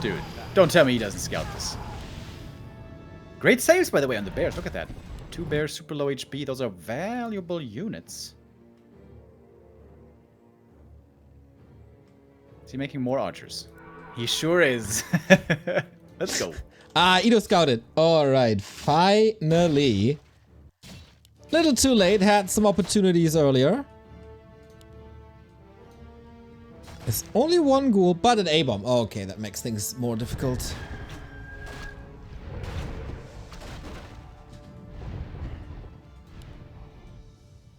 Dude, don't tell me he doesn't scout this. Great saves, by the way, on the bears. Look at that. 2 bears, super low HP. Those are valuable units. Is he making more archers? He sure is. Let's go. Ito scouted. Alright, finally. Little too late, had some opportunities earlier. There's only 1 ghoul, but an A-bomb. Oh, okay, that makes things more difficult.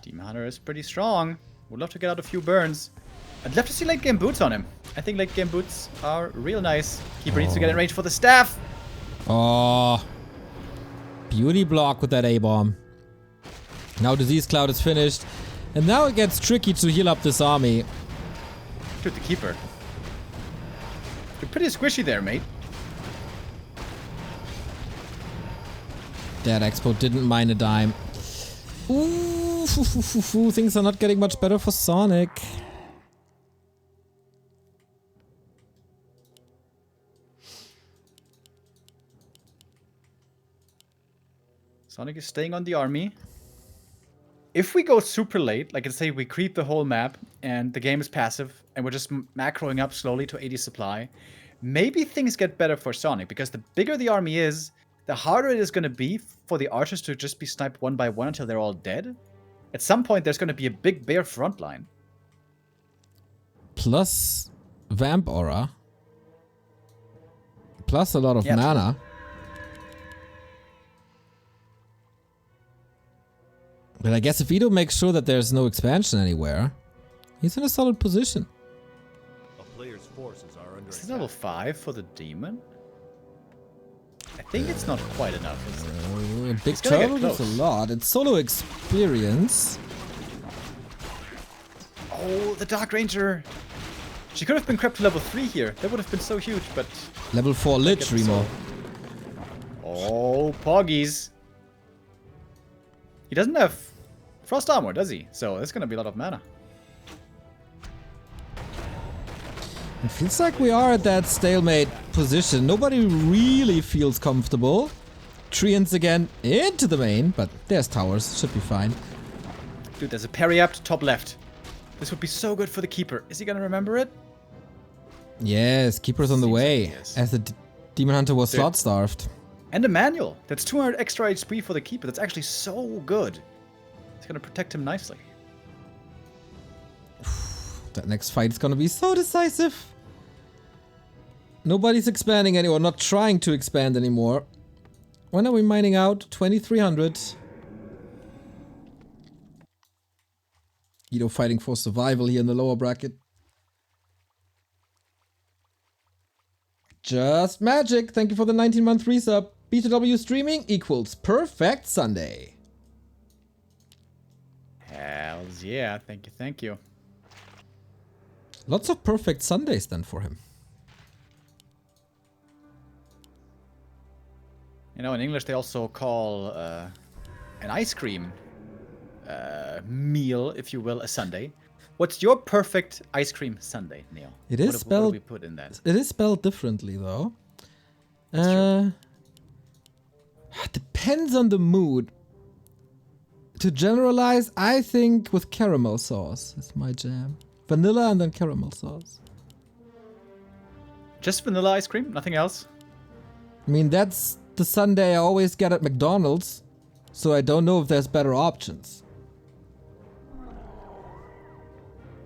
Demon Hunter is pretty strong. Would love to get out a few burns. I'd love to see late game boots on him. I think late game boots are real nice. Keeper needs to get in range for the staff. Oh. Beauty block with that A-bomb. Now Disease Cloud is finished. And now it gets tricky to heal up this army. Dude, the Keeper. You're pretty squishy there, mate. That Expo didn't mind a dime. Ooh, Things are not getting much better for Sonic. Sonic is staying on the army. If we go super late, like let's say we creep the whole map and the game is passive and we're just macroing up slowly to 80 supply, maybe things get better for Sonic, because the bigger the army is, the harder it is going to be for the archers to just be sniped one by one until they're all dead. At some point, there's going to be a big bear front line. Plus Vamp Aura. Plus a lot of mana. But I guess if Ido makes sure that there's no expansion anywhere, he's in a solid position. A player's forces are under This is level 5 for the demon. I think it's not quite enough, is it? Big Trouble is a lot. It's solo experience. Oh, the Dark Ranger! She could have been crept to level 3 here. That would have been so huge, but... Level 4 Lich, Remo. Oh, Poggies. He doesn't have Frost Armor, does he? So there's gonna be a lot of mana. It feels like we are at that stalemate position. Nobody really feels comfortable. Treants again into the main, but there's towers. Should be fine. Dude, there's a parry up to top left. This would be so good for the Keeper. Is he gonna remember it? Yes, Keeper's on the way. Yes. As the Demon Hunter was slot starved. And a manual. That's 200 extra HP for the Keeper. That's actually so good. It's gonna protect him nicely. That next fight is gonna be so decisive. Nobody's expanding anymore, not trying to expand anymore. When are we mining out? 2300. Ido fighting for survival here in the lower bracket. Just magic. Thank you for the 19-month resub. B2W streaming equals perfect Sunday. Hells yeah. Thank you, thank you. Lots of perfect Sundays then for him. You know, in English they also call an ice cream meal, if you will, a sundae. What's your perfect ice cream sundae, Neil? It is spelled. What do we put in that? It is spelled differently though. Depends on the mood. To generalize, I think with caramel sauce is my jam. Vanilla and then caramel sauce. Just vanilla ice cream, nothing else? I mean, that's the sundae I always get at McDonald's, so I don't know if there's better options.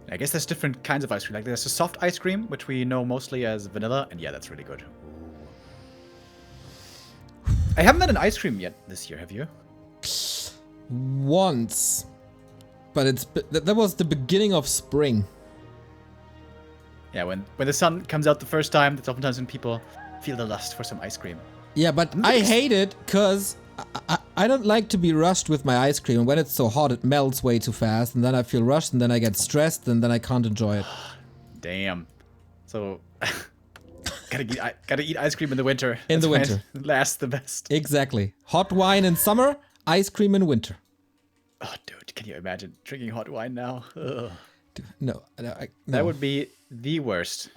I guess there's different kinds of ice cream. Like there's a soft ice cream, which we know mostly as vanilla, and yeah, that's really good. I haven't had an ice cream yet this year, have you? Once. But that was the beginning of spring. Yeah, when the sun comes out the first time, that's oftentimes when people feel the lust for some ice cream. Yeah, but I hate it because I don't like to be rushed with my ice cream. And when it's so hot, it melts way too fast. And then I feel rushed, and then I get stressed, and then I can't enjoy it. Damn. So, gotta eat ice cream in the winter. In the winter. It lasts the best. Exactly. Hot wine in summer, ice cream in winter. Oh, dude, can you imagine drinking hot wine now? Ugh. Dude, no. That would be the worst.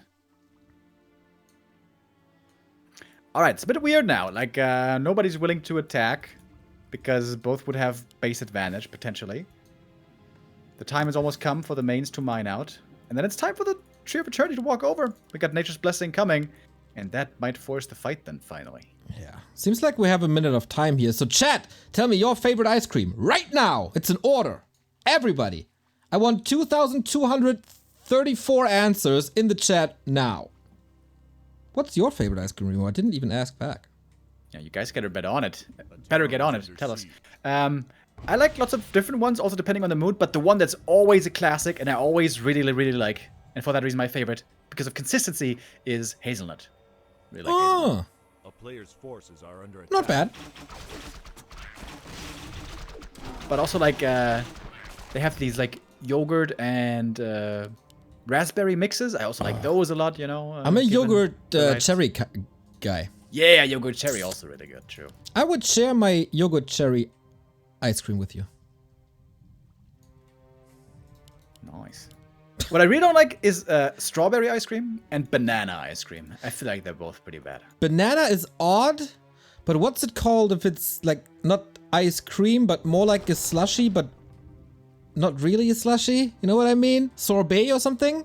Alright, it's a bit weird now. Like, nobody's willing to attack because both would have base advantage, potentially. The time has almost come for the mains to mine out. And then it's time for the Tree of Eternity to walk over. We got Nature's Blessing coming, and that might force the fight then, finally. Yeah. Seems like we have a minute of time here. So chat, tell me your favorite ice cream right now. It's an order. Everybody. I want 2,234 answers in the chat now. What's your favorite ice cream, Remo? I didn't even ask back. Yeah, you guys better get on it. Better get on it. Tell us. I like lots of different ones, also depending on the mood, but the one that's always a classic and I always really, really like, and for that reason my favorite, because of consistency, is hazelnut. Really like hazelnut. A player's forces are under attack. Not bad. But also like, they have these like yogurt and raspberry mixes. I also like those a lot, you know. I'm a yogurt cherry guy. Yeah, yogurt cherry also really good, true. I would share my yogurt cherry ice cream with you. Nice. What I really don't like is strawberry ice cream and banana ice cream. I feel like they're both pretty bad. Banana is odd, but what's it called if it's like not ice cream, but more like a slushy, but not really a slushy? You know what I mean? Sorbet or something?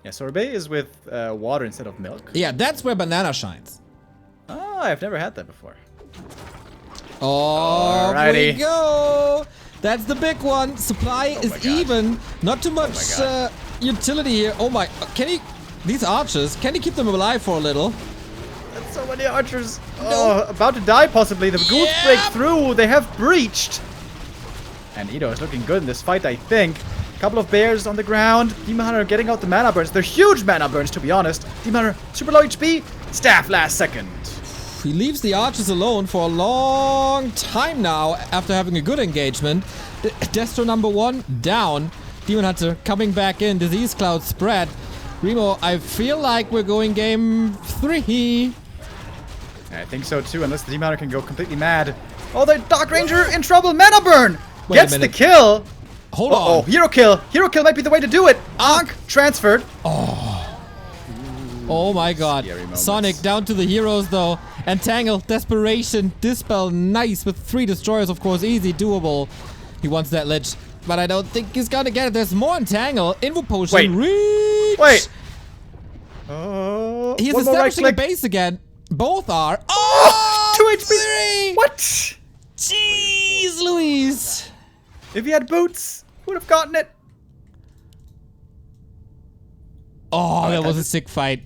Yeah, sorbet is with water instead of milk. Yeah, that's where banana shines. Oh, I've never had that before. Oh, here we Alrighty. go. That's the big one. Supply is God. even. Not too much God. utility here. Oh my, can he, these archers, can he keep them alive for a little? That's so many archers. Oh, about to die possibly. The ghouls break through. They have breached. And Ito is looking good in this fight, I think. Couple of bears on the ground. Demon Hunter getting out the mana burns. They're huge mana burns, to be honest. Demon Hunter, super low HP. Staff last second. He leaves the archers alone for a long time now after having a good engagement. Destro number 1 down. Demon Hunter coming back in. Disease cloud spread. Remo, I feel like we're going game 3. I think so too, unless the Demon Hunter can go completely mad. Oh, the Dark Ranger in trouble. Mana burn. Wait a Gets the minute. kill. Hold Oh, on. hero kill. Hero kill might be the way to do it. Ankh transferred. Oh my god. Scary moments. Sonic down to the heroes though. Entangle, Desperation, Dispel, nice with 3 destroyers, of course, easy, doable. He wants that ledge, but I don't think he's gonna get it. There's more Entangle, Invo Potion, reach! Wait. Oh, He's one more establishing a right click. base again. Both are. Oh! 2 HP. 3! What? Jeez Louise. If he had boots, would have gotten it. Oh, that was a sick fight.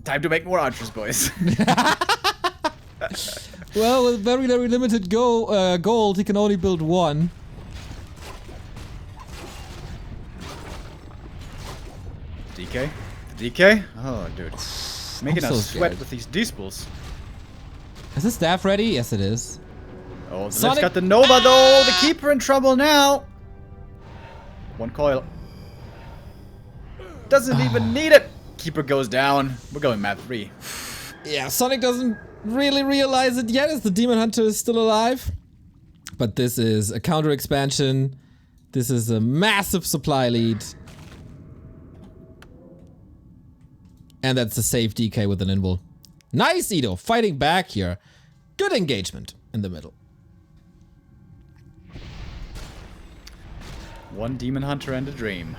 Time to make more archers, boys. Well, with very, very limited gold, he can only build 1. DK? DK? Oh, dude. Making I'm so us sweat scared. with these D-spools. Is the staff ready? Yes, it is. Oh, the Sonic- Sonic got the Nova, though. The Keeper in trouble now. 1 coil. Doesn't even need it. Keeper goes down. We're going map 3. Yeah, Sonic doesn't really realize it yet as the Demon Hunter is still alive. But this is a counter expansion. This is a massive supply lead. And that's a safe DK with an invul. Nice, Ito, fighting back here. Good engagement in the middle. 1 Demon Hunter and a Dream.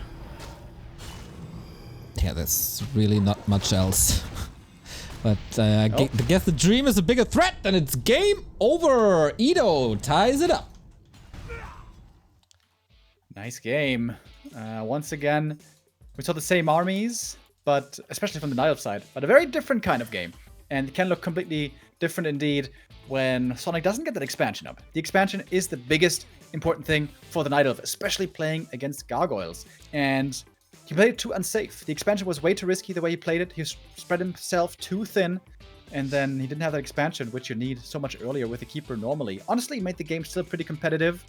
Yeah, there's really not much else. But I guess the Dream is a bigger threat, and it's game over. Ito ties it up. Nice game. Once again, we saw the same armies, but especially from the Night Elf side, but a very different kind of game. And it can look completely different indeed when Sonic doesn't get that expansion up. The expansion is the biggest important thing for the Night Elf, especially playing against gargoyles. And he played it too unsafe. The expansion was way too risky the way he played it. He spread himself too thin. And then he didn't have that expansion, which you need so much earlier with the Keeper normally. Honestly, it made the game still pretty competitive.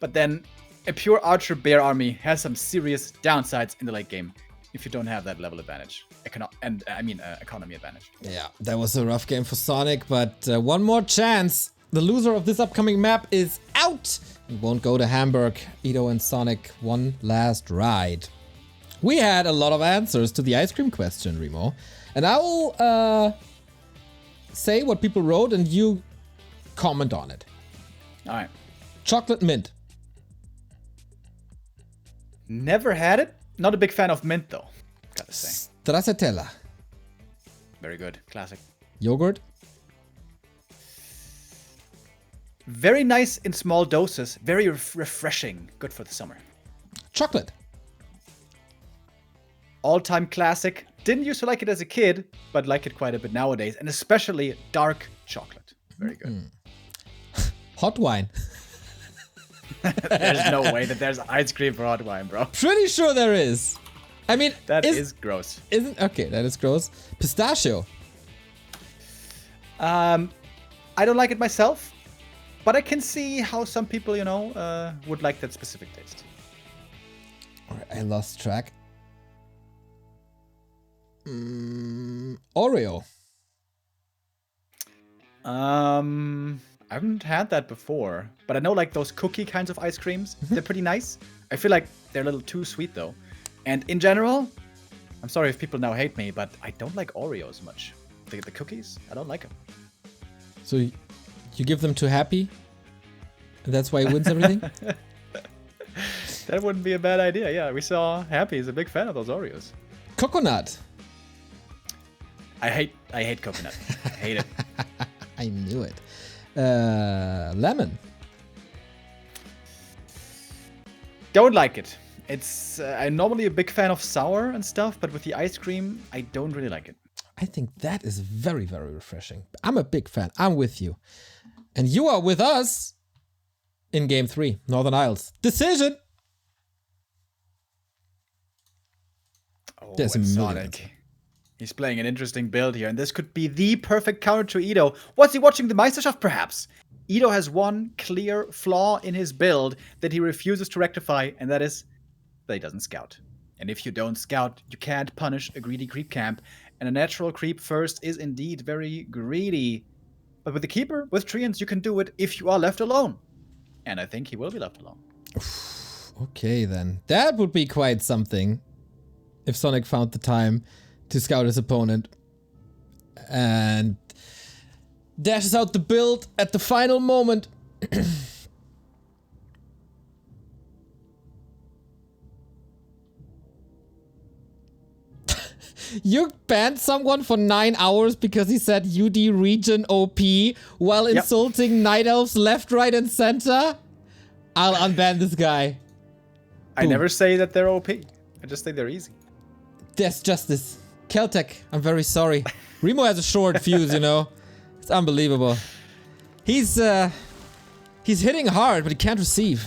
But then a pure Archer Bear army has some serious downsides in the late game if you don't have that level advantage. Economy advantage. Yeah, that was a rough game for Sonic, but one more chance. The loser of this upcoming map is out. It won't go to Hamburg. Ito and Sonic, one last ride. We had a lot of answers to the ice cream question, Remo. And I will say what people wrote and you comment on it. Alright. Chocolate mint. Never had it. Not a big fan of mint though, gotta say. Stracciatella. Very good. Classic. Yogurt. Very nice in small doses. Very refreshing. Good for the summer. Chocolate. All-time classic. Didn't used to like it as a kid, but like it quite a bit nowadays. And especially dark chocolate. Very good. Hot wine. There's no way that there's ice cream for hot wine, bro. Pretty sure there is. I mean, That is gross. Isn't okay, that is gross. Pistachio. I don't like it myself, but I can see how some people, would like that specific taste. Alright, I lost track. Oreo. I haven't had that before, but I know like those cookie kinds of ice creams. They're pretty nice. I feel like they're a little too sweet though. And in general, I'm sorry if people now hate me, but I don't like Oreos much. The cookies, I don't like them. So you give them to Happy? And that's why he wins everything? That wouldn't be a bad idea. Yeah, we saw Happy is a big fan of those Oreos. Coconut. I hate coconut. I hate it. I knew it. Lemon. Don't like it. It's I'm normally a big fan of sour and stuff, but with the ice cream, I don't really like it. I think that is very, very refreshing. I'm a big fan. I'm with you. And you are with us in Game 3, Northern Isles. Decision! Oh, There's a and million. Sonic. He's playing an interesting build here, and this could be the perfect counter to Edo. Was he watching the Meisterschaft, perhaps? Edo has one clear flaw in his build that he refuses to rectify, and that is that he doesn't scout. And if you don't scout, you can't punish a greedy creep camp. And a natural creep first is indeed very greedy. But with the Keeper, with Treants, you can do it if you are left alone. And I think he will be left alone. Okay, then. That would be quite something if Sonic found the time to scout his opponent and dashes out the build at the final moment. You banned someone for 9 hours because he said UD region OP while insulting Night Elves left, right, and center? I'll unban this guy. I Boom. never say that they're OP. I just say they're easy. There's justice. Keltec, I'm very sorry. Remo has a short fuse, you know. It's unbelievable. He's hitting hard, but he can't receive.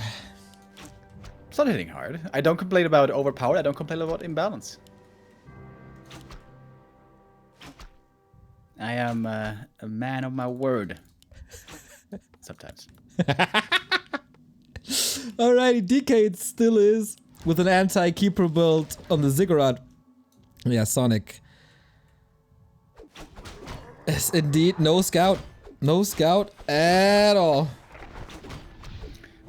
It's not hitting hard. I don't complain about overpowered. I don't complain about imbalance. I am a man of my word. Sometimes. Alrighty, DK it still is. With an anti-keeper build on the Ziggurat. Yeah, Sonic. Yes, indeed. No scout. No scout at all.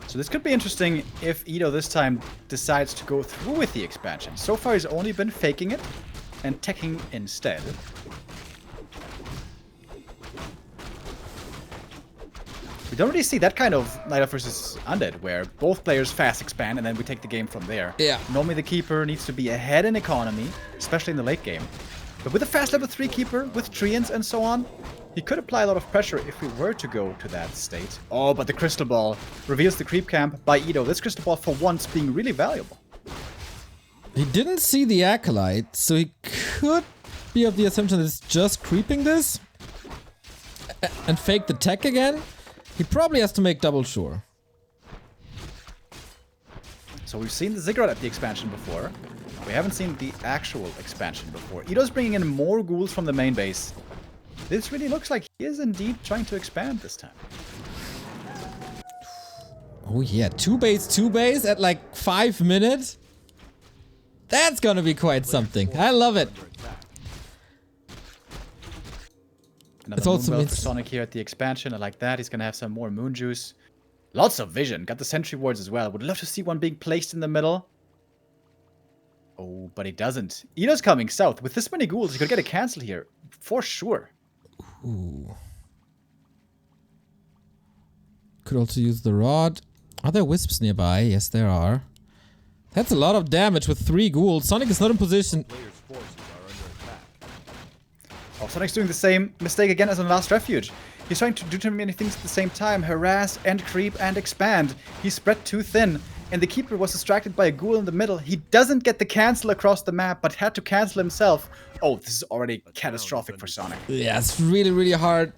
So this could be interesting if Edo this time decides to go through with the expansion. So far he's only been faking it and teching instead. We don't really see that kind of Night Elf versus Undead, where both players fast expand and then we take the game from there. Yeah. Normally the Keeper needs to be ahead in economy, especially in the late game. But with a fast level 3 Keeper, with Treants and so on, he could apply a lot of pressure if we were to go to that state. Oh, but the Crystal Ball reveals the creep camp by Edo. This Crystal Ball, for once, being really valuable. He didn't see the Acolyte, so he could be of the assumption that it's just creeping this and fake the tech again. He probably has to make double sure. So we've seen the Ziggurat at the expansion before. We haven't seen the actual expansion before. Edo's bringing in more ghouls from the main base. This really looks like he is indeed trying to expand this time. Oh yeah, 2 base at like 5 minutes? That's gonna be quite something. I love it. Another It's also Moonwell for means- Sonic here at the expansion. I like that. He's gonna have some more moon juice. Lots of vision. Got the sentry wards as well. Would love to see one being placed in the middle. Oh, but he doesn't. Edo's coming south. With this many ghouls, he could get a cancel here. For sure. Ooh. Could also use the rod. Are there wisps nearby? Yes, there are. That's a lot of damage with 3 ghouls. Sonic is not in position. Players' forces are under attack. Oh, Sonic's doing the same mistake again as on Last Refuge. He's trying to do too many things at the same time. Harass and creep and expand. He's spread too thin. And the Keeper was distracted by a ghoul in the middle. He doesn't get the cancel across the map, but had to cancel himself. Oh, this is already catastrophic for Sonic. Yeah, it's really, really hard.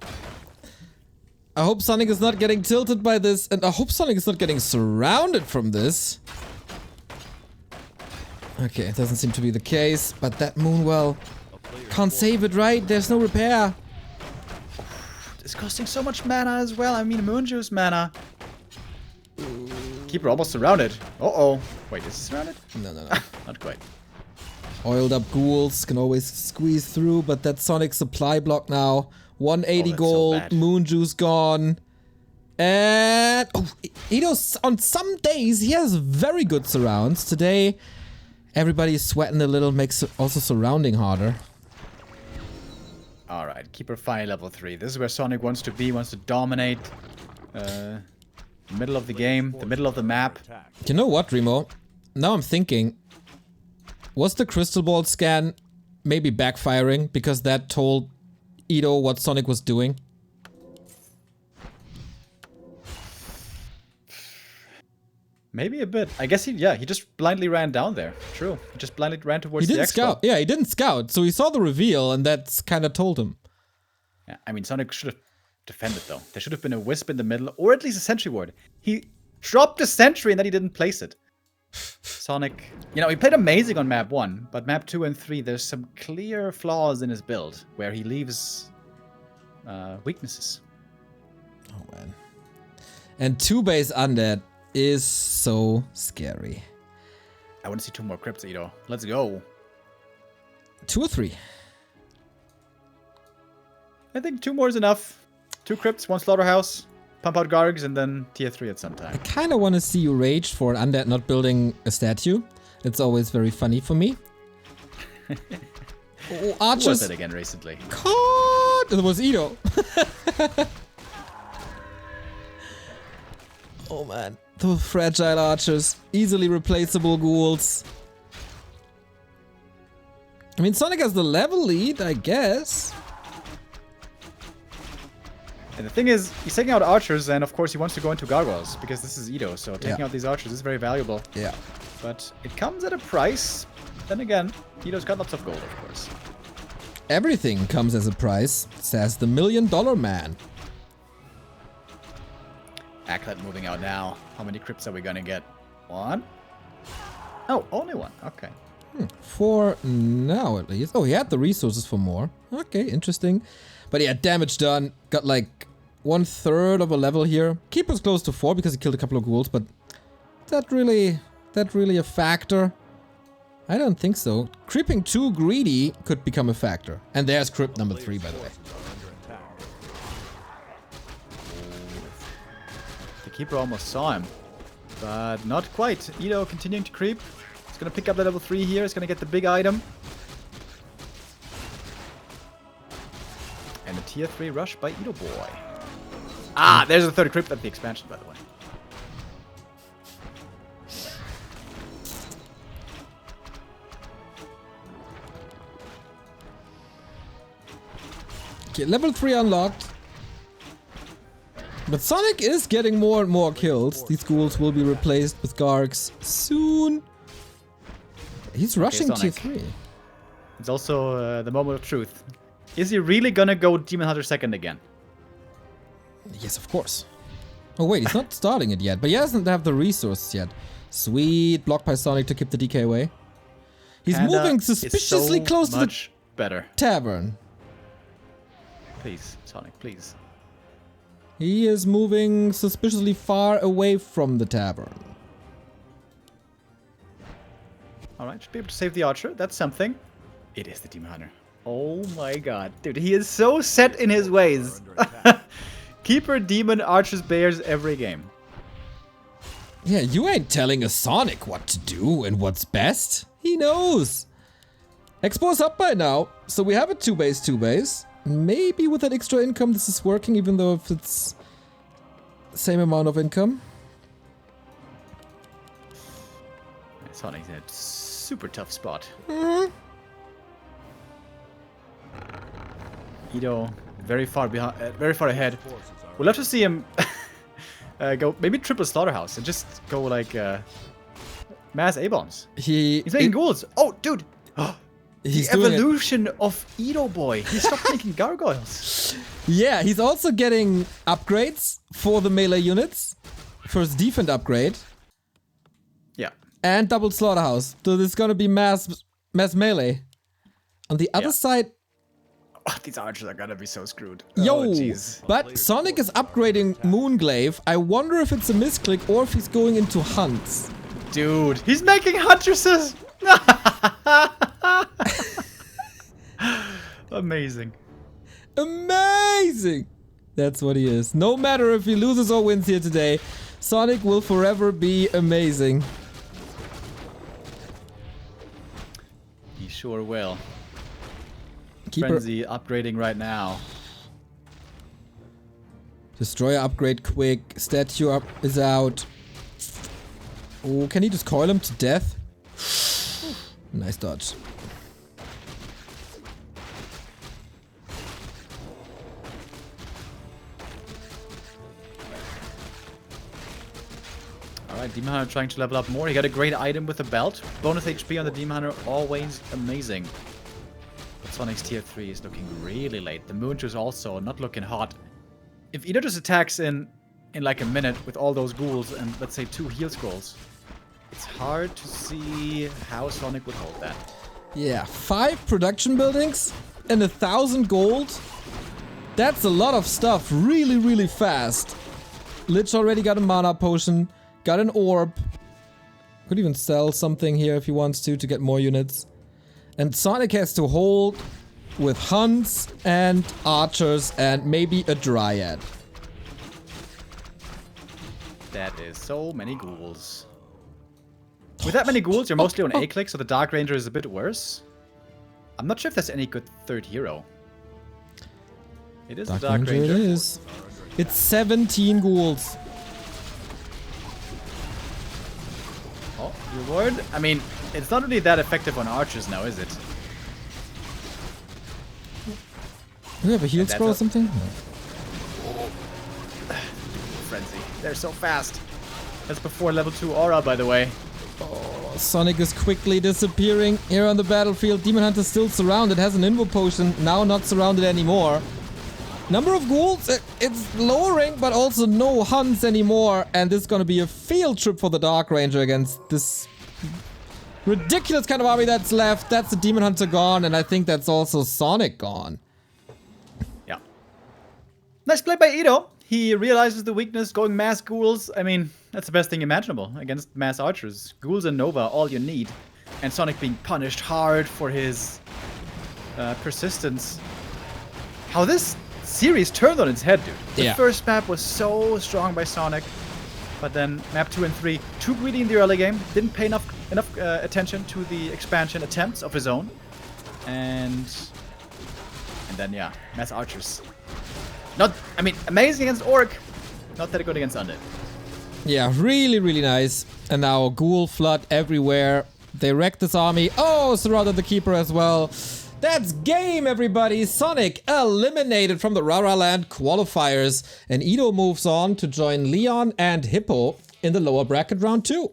I hope Sonic is not getting tilted by this, and I hope Sonic is not getting surrounded from this. Okay, it doesn't seem to be the case, but that Moonwell can't save it, right? There's no repair. It's costing so much mana as well. I mean, Moon Juice mana. Keeper almost surrounded. Uh-oh. Wait, is he surrounded? No, no, no. Not quite. Oiled up ghouls can always squeeze through, but that Sonic supply block now. 180 Oh, that's so gold, bad. Moon Juice gone. And oh, Ito's on some days he has very good surrounds. Today, everybody is sweating a little, makes also surrounding harder. All right, Keeper Fire level 3. This is where Sonic wants to be, wants to dominate. Middle of the game, the middle of the map. You know what, Remo? Now I'm thinking, was the crystal ball scan maybe backfiring because that told Ito what Sonic was doing? Maybe a bit. I guess he just blindly ran down there. True. He just blindly ran towards He the didn't expo. scout. Yeah, he didn't scout. So he saw the reveal and that's kind of told him. Yeah, I mean, Sonic should have defended, though. There should have been a wisp in the middle, or at least a sentry ward. He dropped a sentry and then he didn't place it. Sonic, you know, he played amazing on map 1, but map 2 and 3, there's some clear flaws in his build where he leaves weaknesses. Oh, man. And 2-base undead is so scary. I want to see 2 more crypts, Ito. Let's go. 2 or 3? I think 2 more is enough. 2 crypts, 1 slaughterhouse, pump out Gargs, and then tier 3 at some time. I kind of want to see you rage for an undead not building a statue. It's always very funny for me. Oh, archers. Who was that again recently? God! It was Ito. Oh man. The fragile archers. Easily replaceable ghouls. I mean, Sonic has the level lead, I guess. And the thing is, he's taking out archers, and of course he wants to go into gargoyles, because this is Ito, so taking out these archers is very valuable. Yeah. But it comes at a price. Then again, Ito's got lots of gold, of course. Everything comes as a price, says the $1 Million Man. Acklet moving out now. How many crypts are we gonna get? 1? Oh, only 1. Okay. For now, at least. Oh, he had the resources for more. Okay, interesting. But yeah, damage done. Got like 1/3 of a level here. Keeper's close to 4 because he killed a couple of ghouls, but that really a factor? I don't think so. Creeping too greedy could become a factor. And there's crypt number 3, by the way. The Keeper almost saw him, but not quite. Ito continuing to creep. He's gonna pick up the level 3 here. He's gonna get the big item. And the tier 3 rush by Ito boy. Ah, there's the 3rd crypt at the expansion, by the way. Okay, level 3 unlocked. But Sonic is getting more and more kills. These ghouls will be replaced with Gargs soon. He's rushing tier Sonic. 3. It's also the moment of truth. Is he really gonna go Demon Hunter 2nd again? Yes, of course. Oh wait, he's not starting it yet, but he doesn't have the resources yet. Sweet, blocked by Sonic to keep the DK away. He's Panda moving is suspiciously so close to the much better. tavern. Please, Sonic, please. He is moving suspiciously far away from the tavern. Alright, should be able to save the archer. That's something. It is the Demon Hunter. Oh my god. Dude, he is so set in his ways. Keeper, Demon, Archers, Bears every game. Yeah, you ain't telling a Sonic what to do and what's best. He knows. Expo's up by now, so we have a 2-base. Maybe with that extra income this is working, even though if it's same amount of income. Sonic's in a super tough spot. Ito, very far behind, very far ahead. We'll have to see him go maybe triple slaughterhouse and just go like mass A-bombs. He's making ghouls. Oh, dude. He's the doing evolution of Ito boy. He stopped making gargoyles. Yeah, he's also getting upgrades for the melee units. First defense upgrade. Yeah. And double slaughterhouse. So there's gonna be mass melee. On the other side. Oh, these archers are gonna be so screwed. Yo, Oh, jeez. but Sonic is upgrading Moonglaive. I wonder if it's a misclick or if he's going into hunts. Dude, he's making huntresses. Amazing. Amazing! That's what he is. No matter if he loses or wins here today, Sonic will forever be amazing. He sure will. Keeper Frenzy upgrading right now. Destroyer upgrade quick. Statue up is out. Oh, can he just coil him to death? Nice dodge. Alright, Demon Hunter trying to level up more. He got a great item with the belt. Bonus HP on the Demon Hunter, always amazing. But Sonic's tier 3 is looking really late. The Moon is also not looking hot. If Ito just attacks in like a minute with all those ghouls and let's say 2 heal scrolls, it's hard to see how Sonic would hold that. Yeah, 5 production buildings and 1,000 gold. That's a lot of stuff really, really fast. Lich already got a mana potion, got an orb. Could even sell something here if he wants to get more units. And Sonic has to hold with hunts and archers and maybe a dryad. That is so many ghouls. With that many ghouls, you're mostly on A-click, so the Dark Ranger is a bit worse. I'm not sure if there's any good third hero. It is Dark the Dark Ranger. It is. It's 17 ghouls. Oh, reward? I mean, it's not really that effective on archers now, is it? Do we have a heal scroll or something? No. Frenzy. They're so fast. That's before level 2 aura, by the way. Oh, Sonic is quickly disappearing here on the battlefield. Demon Hunter still surrounded, has an invo potion, now not surrounded anymore. Number of ghouls, it's lowering, but also no hunts anymore. And this is gonna be a field trip for the Dark Ranger against this ridiculous kind of army that's left. That's the Demon Hunter gone, and I think that's also Sonic gone. Yeah. Nice play by Ito. He realizes the weakness, going mass ghouls. I mean, that's the best thing imaginable against mass archers. Ghouls and Nova, all you need. And Sonic being punished hard for his persistence. How this series turned on its head, dude. The first map was so strong by Sonic. But then map 2 and 3, too greedy in the early game. Didn't pay enough attention to the expansion attempts of his own. And then, yeah, mass archers. I mean, amazing against Orc. Not that good against Undead. Yeah, really, really nice. And now ghoul flood everywhere. They wrecked this army. Oh, surrounded the Keeper as well. That's game, everybody. Sonic eliminated from the Rara Land qualifiers. And Ito moves on to join Leon and Hippo in the lower bracket round 2.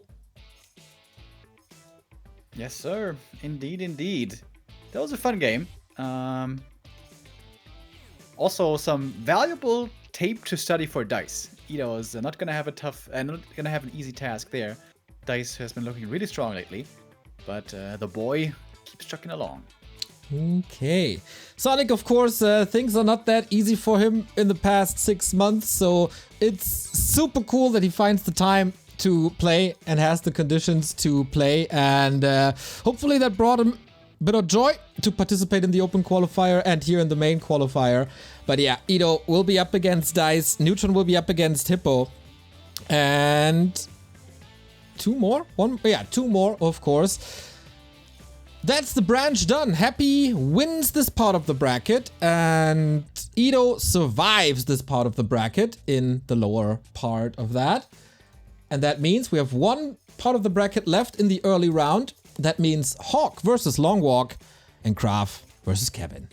Yes, sir. Indeed, indeed. That was a fun game. Also, some valuable tape to study for DICE. Ito is not gonna have not gonna have an easy task there. DICE has been looking really strong lately, but the boy keeps trucking along. Okay. Sonic, of course, things are not that easy for him in the past 6 months, so it's super cool that he finds the time to play and has the conditions to play, and hopefully that brought him bit of joy to participate in the open qualifier and here in the main qualifier. But yeah, Ito will be up against DICE, Neutron will be up against Hippo, and 2 more? Two more, of course. That's the branch done. Happy wins this part of the bracket, and Ito survives this part of the bracket in the lower part of that. And that means we have 1 part of the bracket left in the early round. That means Hawk versus Longwalk and Krav versus Kevin.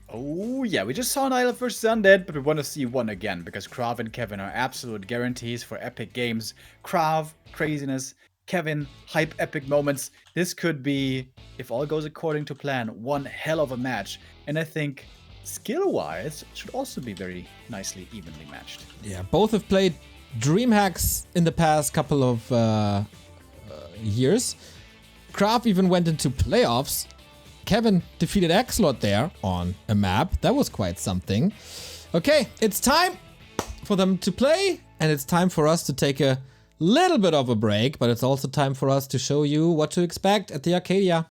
Oh yeah, we just saw Nihil versus Undead, but we want to see one again because Krav and Kevin are absolute guarantees for epic games. Krav, craziness. Kevin, hype epic moments. This could be, if all goes according to plan, one hell of a match. And I think skill-wise, it should also be very nicely evenly matched. Yeah, both have played DreamHacks in the past couple of years. Krav even went into playoffs. Kevin defeated Axelot there on a map. That was quite something. Okay, it's time for them to play, and it's time for us to take a little bit of a break, but it's also time for us to show you what to expect at the Arcadia.